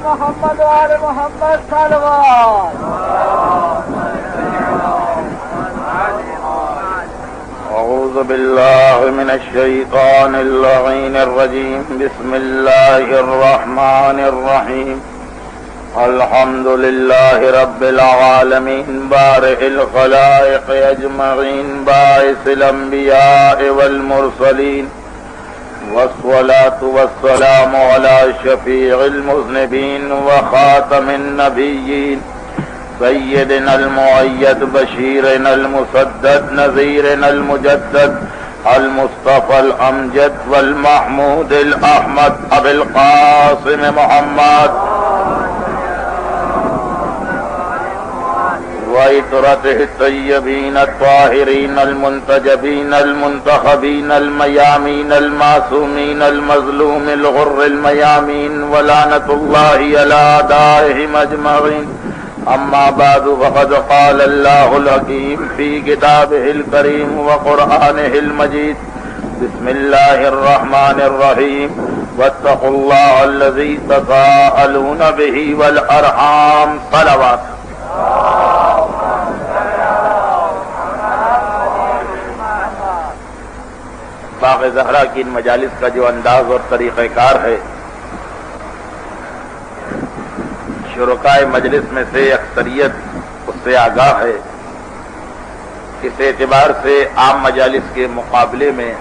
محمد وآل محمد صلوات. أعوذ بالله من الشيطان اللعين الرجيم. بسم الله الرحمن الرحيم. الحمد لله رب العالمين بارئ الخلائق أجمعين باعث الأنبياء والمرسلين والصلاة والسلام على شفيع المذنبين وخاتم النبيين سيدنا المؤيد بشيرنا المسدد نذيرنا المجدد المصطفى الأمجد والمحمود الأحمد أبي القاسم محمد وعطرته الطيبين الطاهرين المنتجبين المنتخبين الميامين المعصومين المظلوم الغر الميامين ولعنة الله على أعدائهم أجمعين. أما بعد فقد قال الله الحكيم في كتابه الكريم وقرآنه المجيد. بسم الله الرحمن الرحيم. واتقوا الله الذي تساءلون به والأرحام. صلوات. باغ زہرا کی ان مجالس کا جو انداز اور طریقہ کار ہے، شرکائے مجلس میں سے اکثریت اس سے آگاہ ہے. اس اعتبار سے عام مجالس کے مقابلے میں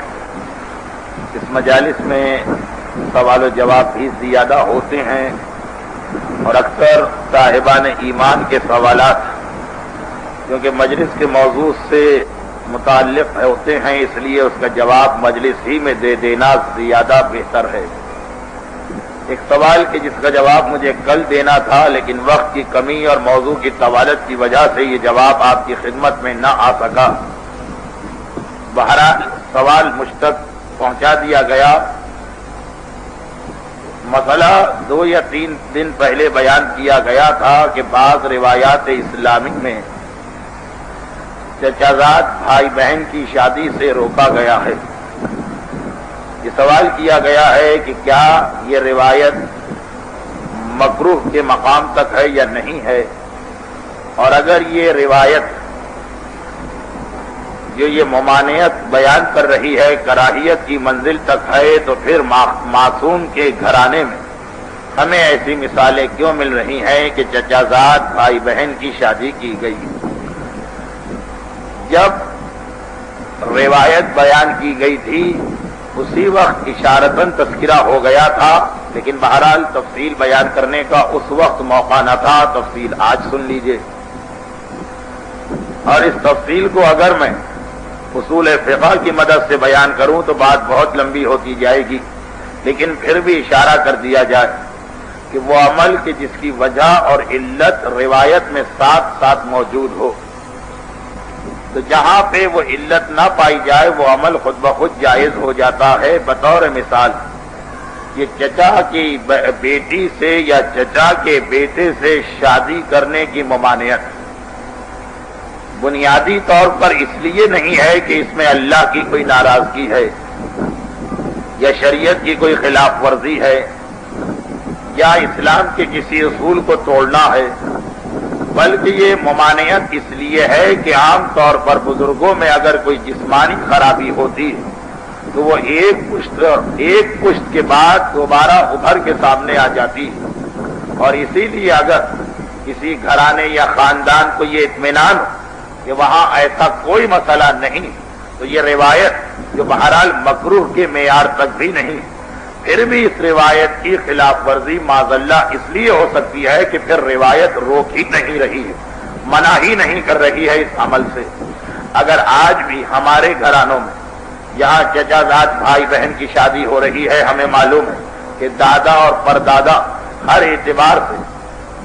اس مجالس میں سوال و جواب بھی زیادہ ہوتے ہیں اور اکثر صاحبان ایمان کے سوالات کیونکہ مجلس کے موضوع سے متعلق ہوتے ہیں، اس لیے اس کا جواب مجلس ہی میں دے دینا زیادہ بہتر ہے. ایک سوال کہ جس کا جواب مجھے کل دینا تھا لیکن وقت کی کمی اور موضوع کی طوالت کی وجہ سے یہ جواب آپ کی خدمت میں نہ آ سکا. بہرحال سوال مجھ تک پہنچا دیا گیا. مسئلہ 2 یا 3 دن پہلے بیان کیا گیا تھا کہ بعض روایات اسلامی میں چچازاد بھائی بہن کی شادی سے روکا گیا ہے. یہ سوال کیا گیا ہے کہ کیا یہ روایت مکروہ کے مقام تک ہے یا نہیں ہے، اور اگر یہ روایت جو یہ ممانعت بیان کر رہی ہے کراہیت کی منزل تک ہے تو پھر معصوم کے گھرانے میں ہمیں ایسی مثالیں کیوں مل رہی ہیں کہ چچازاد بھائی بہن کی شادی کی گئی. جب روایت بیان کی گئی تھی اسی وقت اشارتاً تذکرہ ہو گیا تھا، لیکن بہرحال تفصیل بیان کرنے کا اس وقت موقع نہ تھا. تفصیل آج سن لیجئے، اور اس تفصیل کو اگر میں اصول فقہ کی مدد سے بیان کروں تو بات بہت لمبی ہوتی جائے گی، لیکن پھر بھی اشارہ کر دیا جائے کہ وہ عمل کہ جس کی وجہ اور علت روایت میں ساتھ ساتھ موجود ہو، تو جہاں پہ وہ علت نہ پائی جائے وہ عمل خود بخود جائز ہو جاتا ہے. بطور مثال یہ چچا کی بیٹی سے یا چچا کے بیٹے سے شادی کرنے کی ممانعت بنیادی طور پر اس لیے نہیں ہے کہ اس میں اللہ کی کوئی ناراضگی ہے یا شریعت کی کوئی خلاف ورزی ہے یا اسلام کے کسی اصول کو توڑنا ہے، بلکہ یہ ممانعت اس لیے ہے کہ عام طور پر بزرگوں میں اگر کوئی جسمانی خرابی ہوتی ہے تو وہ ایک پشت کے بعد دوبارہ ابھر کے سامنے آ جاتی ہے. اور اسی لیے اگر کسی گھرانے یا خاندان کو یہ اطمینان ہو کہ وہاں ایسا کوئی مسئلہ نہیں تو یہ روایت جو بہرحال مکروہ کے معیار تک بھی نہیں، پھر بھی اس روایت کی خلاف ورزی معذاللہ اس لیے ہو سکتی ہے کہ پھر روایت روک ہی نہیں رہی ہے، منع ہی نہیں کر رہی ہے اس عمل سے. اگر آج بھی ہمارے گھرانوں میں یہاں چچازاد بھائی بہن کی شادی ہو رہی ہے، ہمیں معلوم ہے کہ دادا اور پردادا ہر اعتبار سے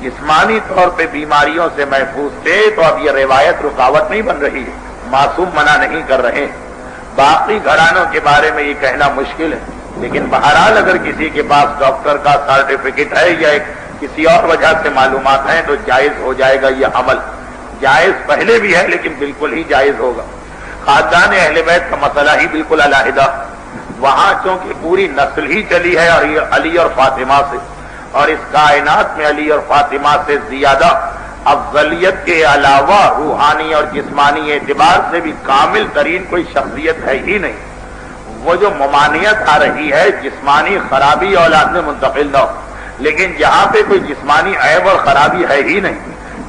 جسمانی طور پہ بیماریوں سے محفوظ تھے، تو اب یہ روایت رکاوٹ نہیں بن رہی ہے، معصوم منع نہیں کر رہے. باقی گھرانوں کے بارے میں یہ کہنا مشکل ہے، لیکن بہرحال اگر کسی کے پاس ڈاکٹر کا سرٹیفکیٹ ہے یا کسی اور وجہ سے معلومات ہیں تو جائز ہو جائے گا. یہ عمل جائز پہلے بھی ہے لیکن بالکل ہی جائز ہوگا. خاندان اہل بیت کا مسئلہ ہی بالکل علیحدہ، وہاں چونکہ پوری نسل ہی چلی ہے اور علی اور فاطمہ سے، اور اس کائنات میں علی اور فاطمہ سے زیادہ افضلیت کے علاوہ روحانی اور جسمانی اعتبار سے بھی کامل ترین کوئی شخصیت ہے ہی نہیں۔ وہ جو ممانعت آ رہی ہے جسمانی خرابی اولاد میں منتقل نہ ہو، لیکن جہاں پہ کوئی جسمانی عیب اور خرابی ہے ہی نہیں،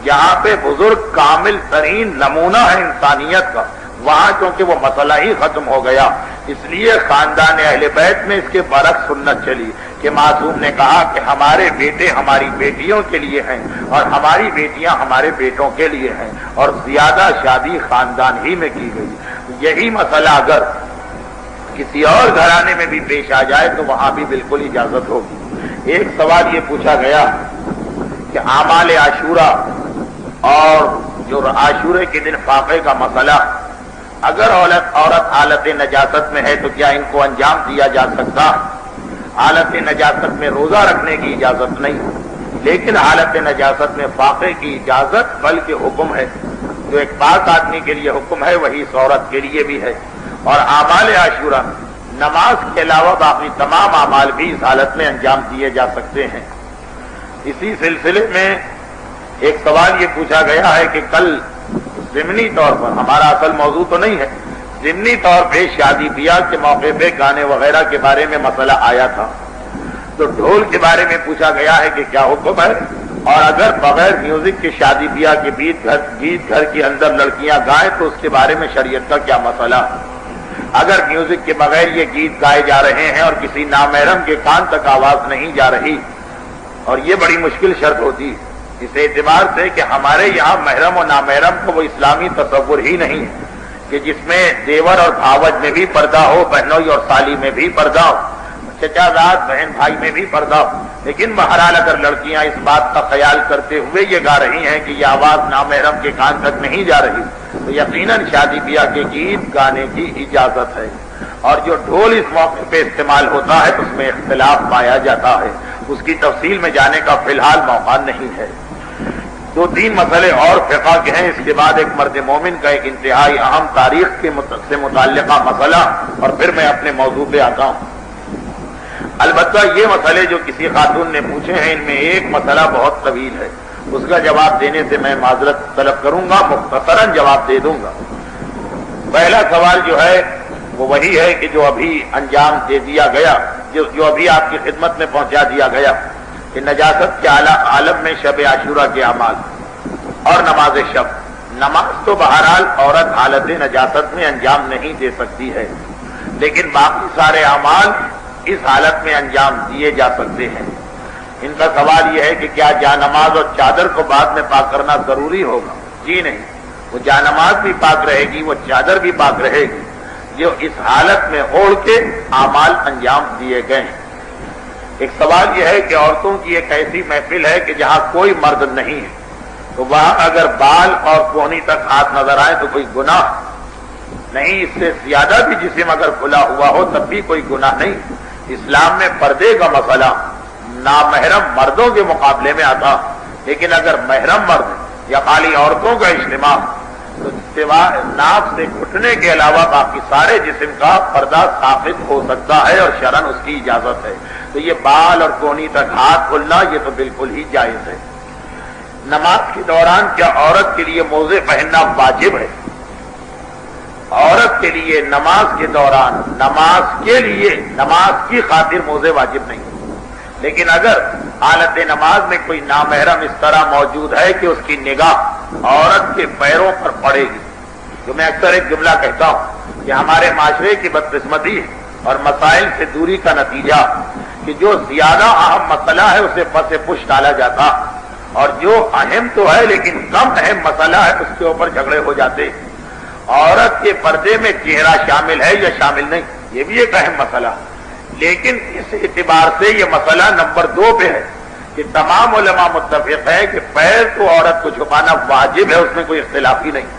جہاں پہ بزرگ کامل ترین نمونہ ہے انسانیت کا، وہاں چونکہ وہ مسئلہ ہی ختم ہو گیا۔ اس لیے خاندان اہل بیت میں اس کے برعکس سنت چلی کہ معصوم نے کہا کہ ہمارے بیٹے ہماری بیٹیوں کے لیے ہیں اور ہماری بیٹیاں ہمارے بیٹوں کے لیے ہیں، اور زیادہ شادی خاندان ہی میں کی گئی۔ یہی مسئلہ اگر کسی اور گھرانے میں بھی پیش آ جائے تو وہاں بھی بالکل اجازت ہوگی۔ ایک سوال یہ پوچھا گیا کہ اعمال عاشورہ اور جو عاشورے کے دن فاقے کا مسئلہ، اگر عورت حالت نجاست میں ہے تو کیا ان کو انجام دیا جا سکتا؟ حالت نجاست میں روزہ رکھنے کی اجازت نہیں، لیکن حالت نجاست میں فاقے کی اجازت بلکہ حکم ہے۔ جو ایک پاک آدمی کے لیے حکم ہے وہی اس عورت کے لیے بھی ہے۔ اور اعمال عاشورہ نماز کے علاوہ باقی تمام اعمال بھی اس حالت میں انجام دیے جا سکتے ہیں۔ اسی سلسلے میں ایک سوال یہ پوچھا گیا ہے کہ کل ضمنی طور پر، ہمارا اصل موضوع تو نہیں ہے، ضمنی طور پہ شادی بیاہ کے موقع پہ گانے وغیرہ کے بارے میں مسئلہ آیا تھا، تو ڈھول کے بارے میں پوچھا گیا ہے کہ کیا حکم ہے، اور اگر بغیر میوزک کے شادی بیاہ کے گیت گھر کے اندر لڑکیاں گائیں تو اس کے بارے میں شریعت کا کیا مسئلہ؟ اگر میوزک کے بغیر یہ گیت گائے جا رہے ہیں اور کسی نامحرم کے کان تک آواز نہیں جا رہی، اور یہ بڑی مشکل شرط ہوتی اس اعتبار سے کہ ہمارے یہاں محرم و نامحرم کو وہ اسلامی تصور ہی نہیں ہے کہ جس میں دیور اور بھاوج میں بھی پردہ ہو، بہنوئی اور سالی میں بھی پردہ ہو، چچا زاد بہن بھائی میں بھی پردہ ہو۔ لیکن بہرحال اگر لڑکیاں اس بات کا خیال کرتے ہوئے یہ گا رہی ہیں کہ یہ آواز نامحرم کے کان تک نہیں جا رہی تو یقیناً شادی بیاہ کے گیت گانے کی اجازت ہے۔ اور جو ڈھول اس موقع پہ استعمال ہوتا ہے تو اس میں اختلاف پایا جاتا ہے، اس کی تفصیل میں جانے کا فی الحال موقع نہیں ہے۔ دو تین مسئلے اور فقہ کے ہیں، اس کے بعد ایک مرد مومن کا ایک انتہائی اہم تاریخ سے متعلقہ مسئلہ، اور پھر میں اپنے موضوع پہ آتا ہوں۔ البتہ یہ مسئلے جو کسی خاتون نے پوچھے ہیں ان میں ایک مسئلہ بہت طویل ہے، اس کا جواب دینے سے میں معذرت طلب کروں گا، مختصراً جواب دے دوں گا۔ پہلا سوال جو ہے وہ وہی ہے کہ جو ابھی انجام دے دیا گیا، جو ابھی آپ کی خدمت میں پہنچا دیا گیا کہ نجاست کے عالم میں شب عاشورہ کے اعمال اور نماز شب۔ نماز تو بہرحال عورت حالت نجاست میں انجام نہیں دے سکتی ہے، لیکن باقی سارے اعمال اس حالت میں انجام دیے جا سکتے ہیں۔ ان کا سوال یہ ہے کہ کیا جانماز اور چادر کو بعد میں پاک کرنا ضروری ہوگا؟ جی نہیں، وہ جانماز بھی پاک رہے گی، وہ چادر بھی پاک رہے گی جو اس حالت میں اوڑھ کے اعمال انجام دیے گئے ہیں۔ ایک سوال یہ ہے کہ عورتوں کی ایک ایسی محفل ہے کہ جہاں کوئی مرد نہیں ہے، تو وہاں اگر بال اور کوہنی تک ہاتھ نظر آئے تو کوئی گناہ نہیں، اس سے زیادہ بھی جسم اگر کھلا ہوا ہو تب بھی کوئی گناہ نہیں۔ اسلام میں پردے کا مسئلہ نامحرم مردوں کے مقابلے میں آتا، لیکن اگر محرم مرد یا خالی عورتوں کا اجتماع تو ناک سے گھٹنے کے علاوہ باقی سارے جسم کا پردہ ثابت ہو سکتا ہے اور شرعاً اس کی اجازت ہے۔ تو یہ بال اور کونی تک ہاتھ کھلنا یہ تو بالکل ہی جائز ہے۔ نماز کے دوران کیا عورت کے لیے موزے پہننا واجب ہے؟ عورت کے لیے نماز کے دوران نماز کی خاطر موزے واجب نہیں، لیکن اگر حالت نماز میں کوئی نامحرم اس طرح موجود ہے کہ اس کی نگاہ عورت کے پیروں پر پڑے گی، جو میں اکثر ایک جملہ کہتا ہوں کہ ہمارے معاشرے کی بدقسمتی اور مسائل سے دوری کا نتیجہ کہ جو زیادہ اہم مسئلہ ہے اسے پس پش ڈالا جاتا، اور جو اہم تو ہے لیکن کم اہم مسئلہ ہے اس کے اوپر جھگڑے ہو جاتے۔ عورت کے پردے میں چہرہ شامل ہے یا شامل نہیں یہ بھی ایک اہم مسئلہ، لیکن اس اعتبار سے یہ مسئلہ نمبر 2 پہ ہے کہ تمام علماء متفق ہے کہ پیر تو عورت کو چھپانا واجب ہے، اس میں کوئی اختلاف ہی نہیں،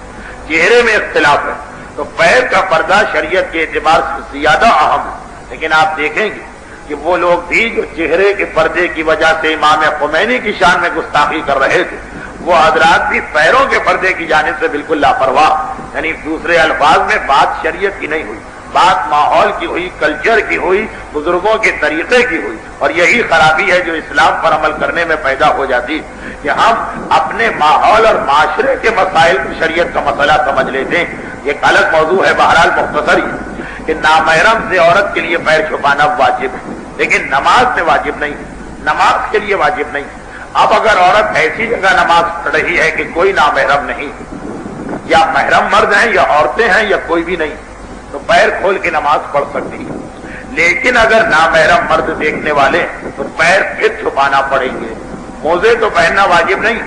چہرے میں اختلاف ہے، تو پیر کا پردہ شریعت کے اعتبار سے زیادہ اہم ہے۔ لیکن آپ دیکھیں گے کہ وہ لوگ بھی جو چہرے کے پردے کی وجہ سے امام خمینی کی شان میں گستاخی کر رہے تھے، وہ حضرات بھی پیروں کے پردے کی جانب سے بالکل لاپرواہ، یعنی دوسرے الفاظ میں بات شریعت کی نہیں ہوئی، بات ماحول کی ہوئی، کلچر کی ہوئی، بزرگوں کے طریقے کی ہوئی، اور یہی خرابی ہے جو اسلام پر عمل کرنے میں پیدا ہو جاتی کہ ہم اپنے ماحول اور معاشرے کے مسائل کو شریعت کا مسئلہ سمجھ لیتے ہیں۔ ایک الگ موضوع ہے، بہرحال مختصر ہی، کہ نامحرم سے عورت کے لیے پیر چھپانا واجب ہے، لیکن نماز سے واجب نہیں، نماز کے لیے واجب نہیں۔ اب اگر عورت ایسی جگہ نماز پڑھ رہی ہے کہ کوئی نامحرم نہیں، یا محرم مرد ہیں یا عورتیں ہیں یا کوئی بھی نہیں، تو پیر کھول کے نماز پڑھ سکتی ہے۔ لیکن اگر نامحرم مرد دیکھنے والے تو پیر پھر چھپانا پڑیں گے۔ موزے تو پہننا واجب نہیں،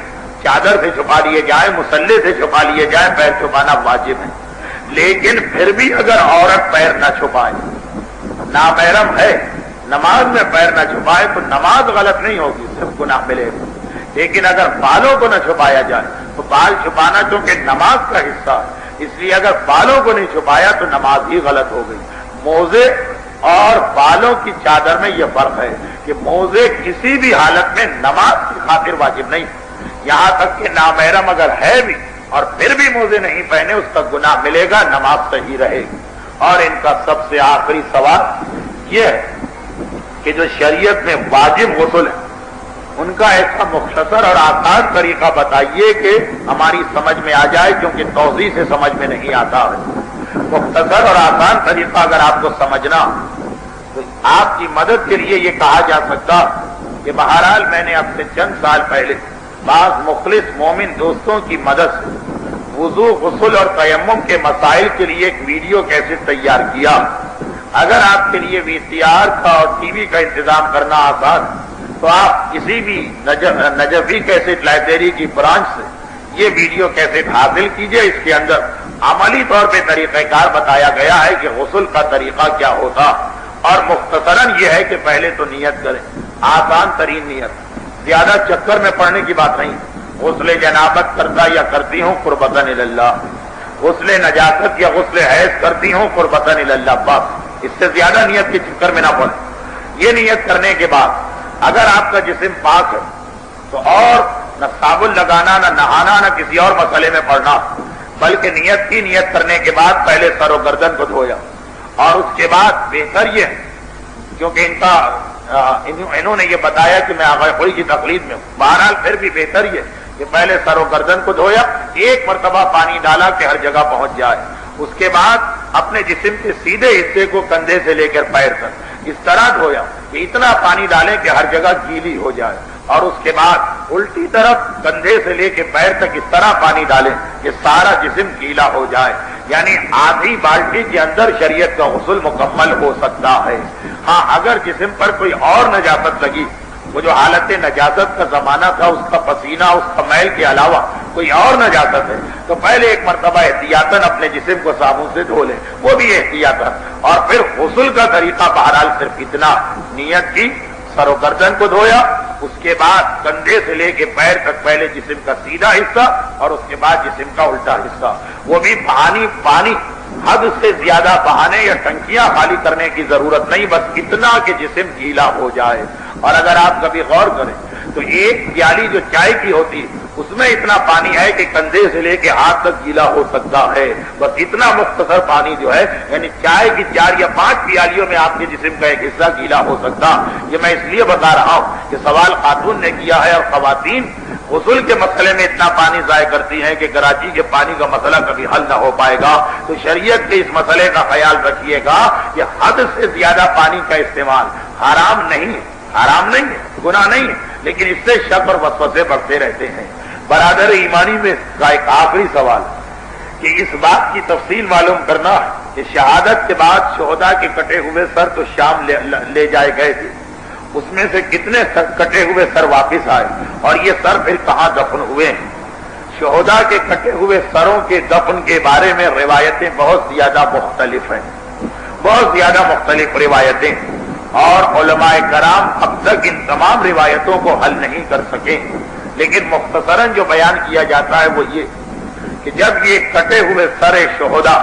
چادر سے چھپا لیے جائے، مسلح سے چھپا لیے جائے، پیر چھپانا واجب ہے۔ لیکن پھر بھی اگر عورت پیر نہ چھپائے، نامحرم ہے، نماز میں پیر نہ چھپائے تو نماز غلط نہیں ہوگی، صرف گناہ ملے گا۔ لیکن اگر بالوں کو نہ چھپایا جائے تو بال چھپانا چونکہ نماز کا حصہ ہے، اس لیے اگر بالوں کو نہیں چھپایا تو نماز ہی غلط ہو گئی۔ موزے اور بالوں کی چادر میں یہ فرق ہے کہ موزے کسی بھی حالت میں نماز کی خاطر واجب نہیں، یہاں تک کہ نامحرم اگر ہے بھی اور پھر بھی موزے نہیں پہنے اس کا گناہ ملے گا، نماز صحیح رہے گی۔ اور ان کا سب سے آخری سوال یہ ہے کہ جو شریعت میں واجب غسل ہے ان کا ایسا مختصر اور آسان طریقہ بتائیے کہ ہماری سمجھ میں آ جائے، کیونکہ توضیح سے سمجھ میں نہیں آتا ہے۔ مختصر اور آسان طریقہ اگر آپ کو سمجھنا تو آپ کی مدد کے لیے یہ کہا جا سکتا کہ بہرحال میں نے اب سے چند سال پہلے بعض مخلص مومن دوستوں کی مدد سے وضو، غسل اور تیمم کے مسائل کے لیے ایک ویڈیو کیسٹ تیار کیا۔ اگر آپ کے لیے VCR کا اور ٹی وی کا انتظام کرنا آسان تو آپ کسی بھی نجفی کیسٹ لائبریری کی برانچ سے یہ ویڈیو کیسٹ حاصل کیجئے۔ اس کے اندر عملی طور پہ طریقہ کار بتایا گیا ہے کہ غسل کا طریقہ کیا ہوتا، اور مختصراً یہ ہے کہ پہلے تو نیت کریں، آسان ترین نیت، زیادہ چکر میں پڑنے کی بات نہیں۔ غسل جنابت کرتا یا کرتی ہوں قربتاً اللہ، غسل نجاست یا غسل حیض کرتی ہوں قربتاً اللہ، بس اس سے زیادہ نیت کے چکر میں نہ پڑیں۔ یہ نیت کرنے کے بعد اگر آپ کا جسم پاک ہے تو اور نہ صابن لگانا، نہ نہانا، نہ کسی اور مسئلے میں پڑنا، بلکہ نیت کرنے کے بعد پہلے سر و گردن کو دھویا، اور اس کے بعد بہتر یہ ہے، کیونکہ انہوں نے یہ بتایا کہ میں آغا خوئی کی تقلید میں ہوں، بہرحال پھر بھی بہتر یہ کہ پہلے سر و گردن کو دھویا، ایک مرتبہ پانی ڈالا کہ ہر جگہ پہنچ جائے، اس کے بعد اپنے جسم کے سیدھے حصے کو کندھے سے لے کر پیر تک اس طرح دھویا کہ اتنا پانی ڈالیں کہ ہر جگہ گیلی ہو جائے، اور اس کے بعد الٹی طرف کندھے سے لے کے پیر تک اس طرح پانی ڈالیں کہ سارا جسم گیلا ہو جائے، یعنی آدھی بالٹی کے اندر شریعت کا غسل مکمل ہو سکتا ہے۔ ہاں اگر جسم پر کوئی اور نجاست لگی، وہ جو حالت نجاست کا زمانہ تھا، اس کا پسینہ، اس کا میل کے علاوہ کوئی اور نجاست ہے تو پہلے ایک مرتبہ احتیاطاً اپنے جسم کو صابن سے دھو لیں، وہ بھی احتیاطاً، اور پھر غسل کا طریقہ بہرحال صرف اتنا، نیت کی، سر و گردن کو دھویا، اس کے بعد کندھے سے لے کے پیر تک پہلے جسم کا سیدھا حصہ اور اس کے بعد جسم کا الٹا حصہ، وہ بھی پانی حد سے زیادہ بہانے یا ٹنکیاں خالی کرنے کی ضرورت نہیں، بس اتنا کہ جسم گیلا ہو جائے۔ اور اگر آپ کبھی غور کریں تو ایک پیالی جو چائے کی ہوتی ہے اس میں اتنا پانی ہے کہ کندھے سے لے کے ہاتھ تک گیلا ہو سکتا ہے، بس اتنا مختصر پانی جو ہے، یعنی چائے کی 4 یا 5 پیالیوں میں آپ کے جسم کا ایک حصہ گیلا ہو سکتا۔ یہ میں اس لیے بتا رہا ہوں کہ سوال خاتون نے کیا ہے، اور خواتین غسل کے مسئلے میں اتنا پانی ضائع کرتی ہیں کہ کراچی کے پانی کا مسئلہ کبھی حل نہ ہو پائے گا، تو شریعت کے اس مسئلے کا خیال رکھیے گا کہ حد سے زیادہ پانی کا استعمال حرام نہیں ہے، حرام نہیں ہے، گناہ نہیں ہے، لیکن اس سے شک اور وسوسے بڑھتے رہتے ہیں۔ برادر ایمانی میں کا ایک آخری سوال کہ اس بات کی تفصیل معلوم کرنا کہ شہادت کے بعد شہداء کے کٹے ہوئے سر تو شام لے جائے گئے تھے، اس میں سے کتنے کٹے ہوئے سر واپس آئے، اور یہ سر پھر کہاں دفن ہوئے ہیں؟ شہداء کے کٹے ہوئے سروں کے دفن کے بارے میں روایتیں بہت زیادہ مختلف ہیں، بہت زیادہ مختلف روایتیں، اور علماء کرام اب تک ان تمام روایتوں کو حل نہیں کر سکے، لیکن مختصراً جو بیان کیا جاتا ہے وہ یہ کہ جب یہ کٹے ہوئے سر شہداء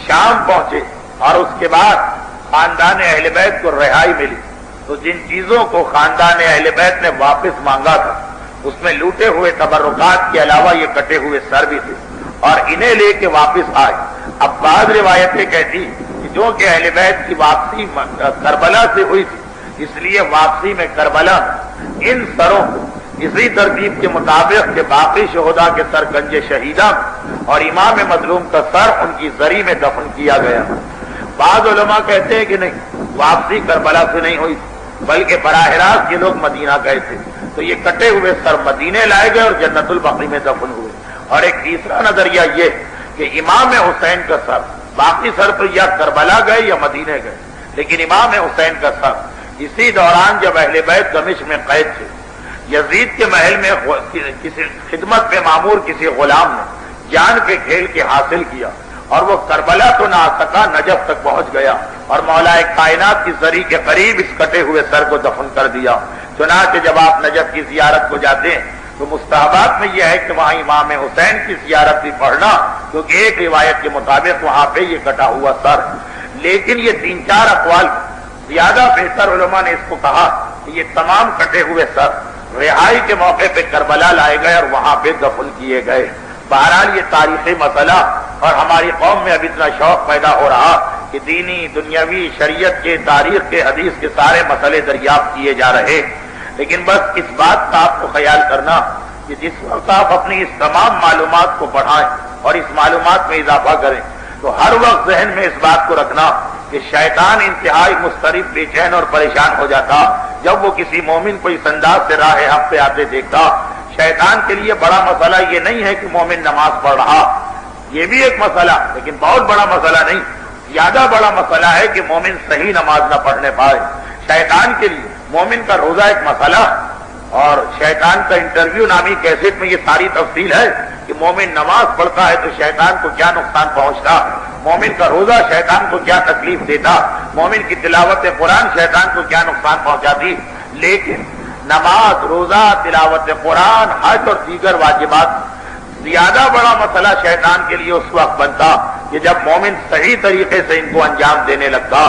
شام پہنچے اور اس کے بعد خاندان اہل بیت کو رہائی ملی، تو جن چیزوں کو خاندان اہل بیت نے واپس مانگا تھا اس میں لوٹے ہوئے تبرکات کے علاوہ یہ کٹے ہوئے سر بھی تھے، اور انہیں لے کے واپس آئے۔ اب بعض روایتیں کہتی کہ جو کہ اہل بیت کی واپسی کربلا سے ہوئی تھی، اس لیے واپسی میں کربلا ان سروں کو اسی ترتیب کے مطابق کہ باقی شہداء کے سر گنج شہیدہ اور امام مظلوم کا سر ان کی زری میں دفن کیا گیا۔ بعض علماء کہتے ہیں کہ نہیں، واپسی کربلا سے نہیں ہوئی بلکہ براہ راست یہ لوگ مدینہ گئے تھے، تو یہ کٹے ہوئے سر مدینے لائے گئے اور جنت البقیع میں دفن ہوئے۔ اور ایک تیسرا نظریہ یہ کہ امام حسین کا سر، باقی سر تو یا کربلا گئے یا مدینے گئے، لیکن امام حسین کا سر اسی دوران جب اہل بیت دمشق میں قید تھے، یزید کے محل میں کسی خدمت پہ معمور کسی غلام نے جان کے کھیل کے حاصل کیا اور وہ کربلا تو نہ آ سکا، نجف تک پہنچ گیا اور مولا کائنات کی زری کے قریب اس کٹے ہوئے سر کو دفن کر دیا۔ چنانچہ جب آپ نجف کی زیارت کو جاتے ہیں تو مستحبات میں یہ ہے کہ وہاں امام حسین کی زیارت بھی پڑھنا، کیونکہ ایک روایت کے مطابق وہاں پہ یہ کٹا ہوا سر۔ لیکن یہ 3-4 اقوال زیادہ بہتر علماء نے اس کو کہا کہ یہ تمام کٹے ہوئے سر رہائی کے موقع پہ کربلا لائے گئے اور وہاں پہ دفن کیے گئے۔ بہرحال یہ تاریخی مسئلہ، اور ہماری قوم میں اب اتنا شوق پیدا ہو رہا کہ دینی، دنیاوی، شریعت کے، تاریخ کے، حدیث کے سارے مسئلے دریافت کیے جا رہے۔ لیکن بس اس بات کا آپ کو خیال کرنا کہ جس وقت آپ اپنی اس تمام معلومات کو بڑھائیں اور اس معلومات میں اضافہ کریں تو ہر وقت ذہن میں اس بات کو رکھنا کہ شیطان انتہائی مضطرب، بے چین اور پریشان ہو جاتا جب وہ کسی مومن کو اس انداز سے راہ حق پہ آتے دیکھتا۔ شیطان کے لیے بڑا مسئلہ یہ نہیں ہے کہ مومن نماز پڑھ رہا، یہ بھی ایک مسئلہ، لیکن بہت بڑا مسئلہ نہیں، زیادہ بڑا مسئلہ ہے کہ مومن صحیح نماز نہ پڑھنے پائے۔ شیطان کے لیے مومن کا روزہ ایک مسئلہ، اور شیطان کا انٹرویو نامی کیسٹ میں یہ ساری تفصیل ہے کہ مومن نماز پڑھتا ہے تو شیطان کو کیا نقصان پہنچتا، مومن کا روزہ شیطان کو کیا تکلیف دیتا، مومن کی تلاوت قرآن شیطان کو کیا نقصان پہنچاتی۔ لیکن نماز، روزہ، تلاوت قرآن، حج اور دیگر واجبات زیادہ بڑا مسئلہ شیطان کے لیے اس وقت بنتا کہ جب مومن صحیح طریقے سے ان کو انجام دینے لگتا۔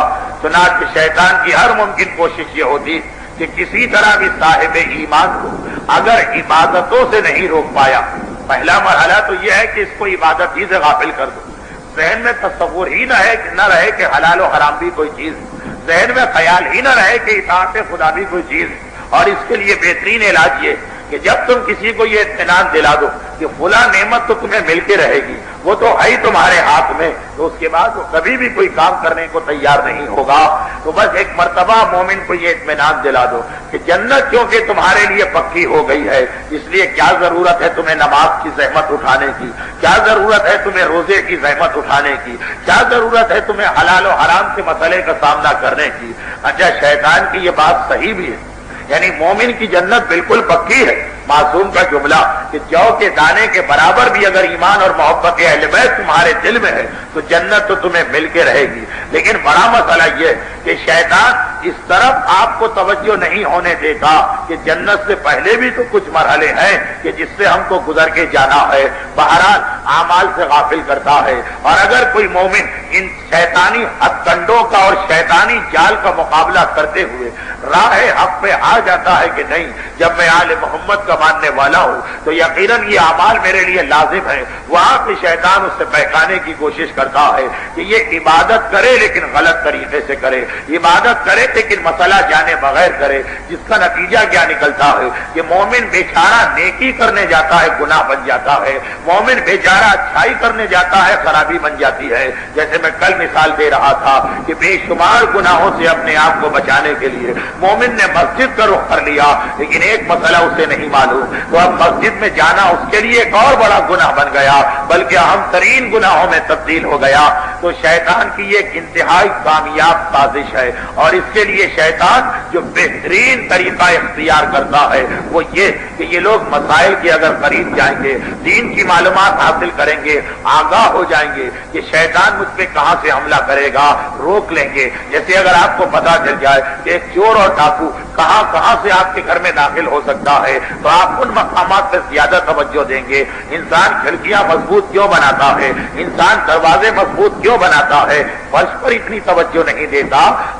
چنانچہ شیطان کی ہر ممکن کوشش یہ ہوتی کہ کسی طرح بھی صاحب ایمان کو اگر عبادتوں سے نہیں روک پایا، پہلا مرحلہ تو یہ ہے کہ اس کو عبادت ہی سے غافل کر دو، ذہن میں تصور ہی نہ رہے کہ حلال و حرام بھی کوئی چیز، ذہن میں خیال ہی نہ رہے کہ اطاعت خدا بھی کوئی چیز۔ اور اس کے لیے بہترین علاج یہ کہ جب تم کسی کو یہ اطمینان دلا دو کہ فلاں نعمت تو تمہیں مل کے رہے گی، وہ تو ہے ہی تمہارے ہاتھ میں، تو اس کے بعد وہ کبھی بھی کوئی کام کرنے کو تیار نہیں ہوگا۔ تو بس ایک مرتبہ مومن کو یہ اطمینان دلا دو کہ جنت کیونکہ تمہارے لیے پکی ہو گئی ہے، اس لیے کیا ضرورت ہے تمہیں نماز کی زحمت اٹھانے کی، کیا ضرورت ہے تمہیں روزے کی زحمت اٹھانے کی، کیا ضرورت ہے تمہیں حلال و حرام کے مسئلے کا سامنا کرنے کی۔ اچھا، شیطان کی یہ بات صحیح بھی ہے، یعنی مومن کی جنت بالکل پکی ہے۔ معصوم کا جملہ کہ جو کے دانے کے برابر بھی اگر ایمان اور محبت اہل بیت تمہارے دل میں ہے تو جنت تو تمہیں مل کے رہے گی۔ لیکن بڑا مسئلہ یہ کہ شیطان اس طرف آپ کو توجہ نہیں ہونے دیتا کہ جنت سے پہلے بھی تو کچھ مرحلے ہیں کہ جس سے ہم کو گزر کے جانا ہے۔ بہرحال اعمال سے غافل کرتا ہے، اور اگر کوئی مومن ان شیطانی ہتھ کنڈوں کا اور شیطانی جال کا مقابلہ کرتے ہوئے راہ حق پہ آ جاتا ہے کہ نہیں، جب میں آل محمد کا ماننے والا ہوں تو یقیناً یہ اعمال میرے لیے لازم ہے، وہاں پہ شیطان اس سے بہکانے کی کوشش کرتا ہے کہ یہ عبادت کرے لیکن غلط طریقے سے کرے، عبادت کرے لیکن مسئلہ جانے بغیر کرے، جس کا نتیجہ کیا نکلتا ہے کہ مومن بیچارہ نیکی کرنے جاتا ہے گناہ بن جاتا ہے، مومن بیچارہ اچھائی کرنے جاتا ہے خرابی بن جاتی ہے۔ جیسے میں کل مثال دے رہا تھا کہ بے شمار گناہوں سے اپنے آپ کو بچانے کے لیے مومن نے مسجد کا رخ کر لیا، لیکن ایک مسئلہ اسے نہیں معلوم، تو اب مسجد میں جانا اس کے لیے ایک اور بڑا گناہ بن گیا، بلکہ اہم ترین گناہوں میں تبدیل ہو گیا۔ تو شیطان کی یہ ایک انتہائی کامیاب سازش ہے، اور اس کے لیے شیطان جو بہترین طریقہ اختیار کرتا ہے وہ یہ کہ یہ لوگ مسائل کے اگر قریب جائیں گے، دین کی معلومات حاصل کریں گے، آگاہ ہو جائیں گے کہ شیطان مجھ پہ کہاں سے حملہ کرے گا، روک لیں گے۔ جیسے اگر آپ کو پتا چل جائے کہ ایک چور اور ڈاکو کہاں سے آپ کے گھر میں داخل داخل ہو سکتا ہے تو آپ ان مقامات پہ زیادہ توجہ دیں گے. انسان کھڑکیاں مضبوط کیوں بناتا ہے, انسان دروازے مضبوط کیوں بناتا ہے, فرش پر اتنی توجہ نہیں دیتا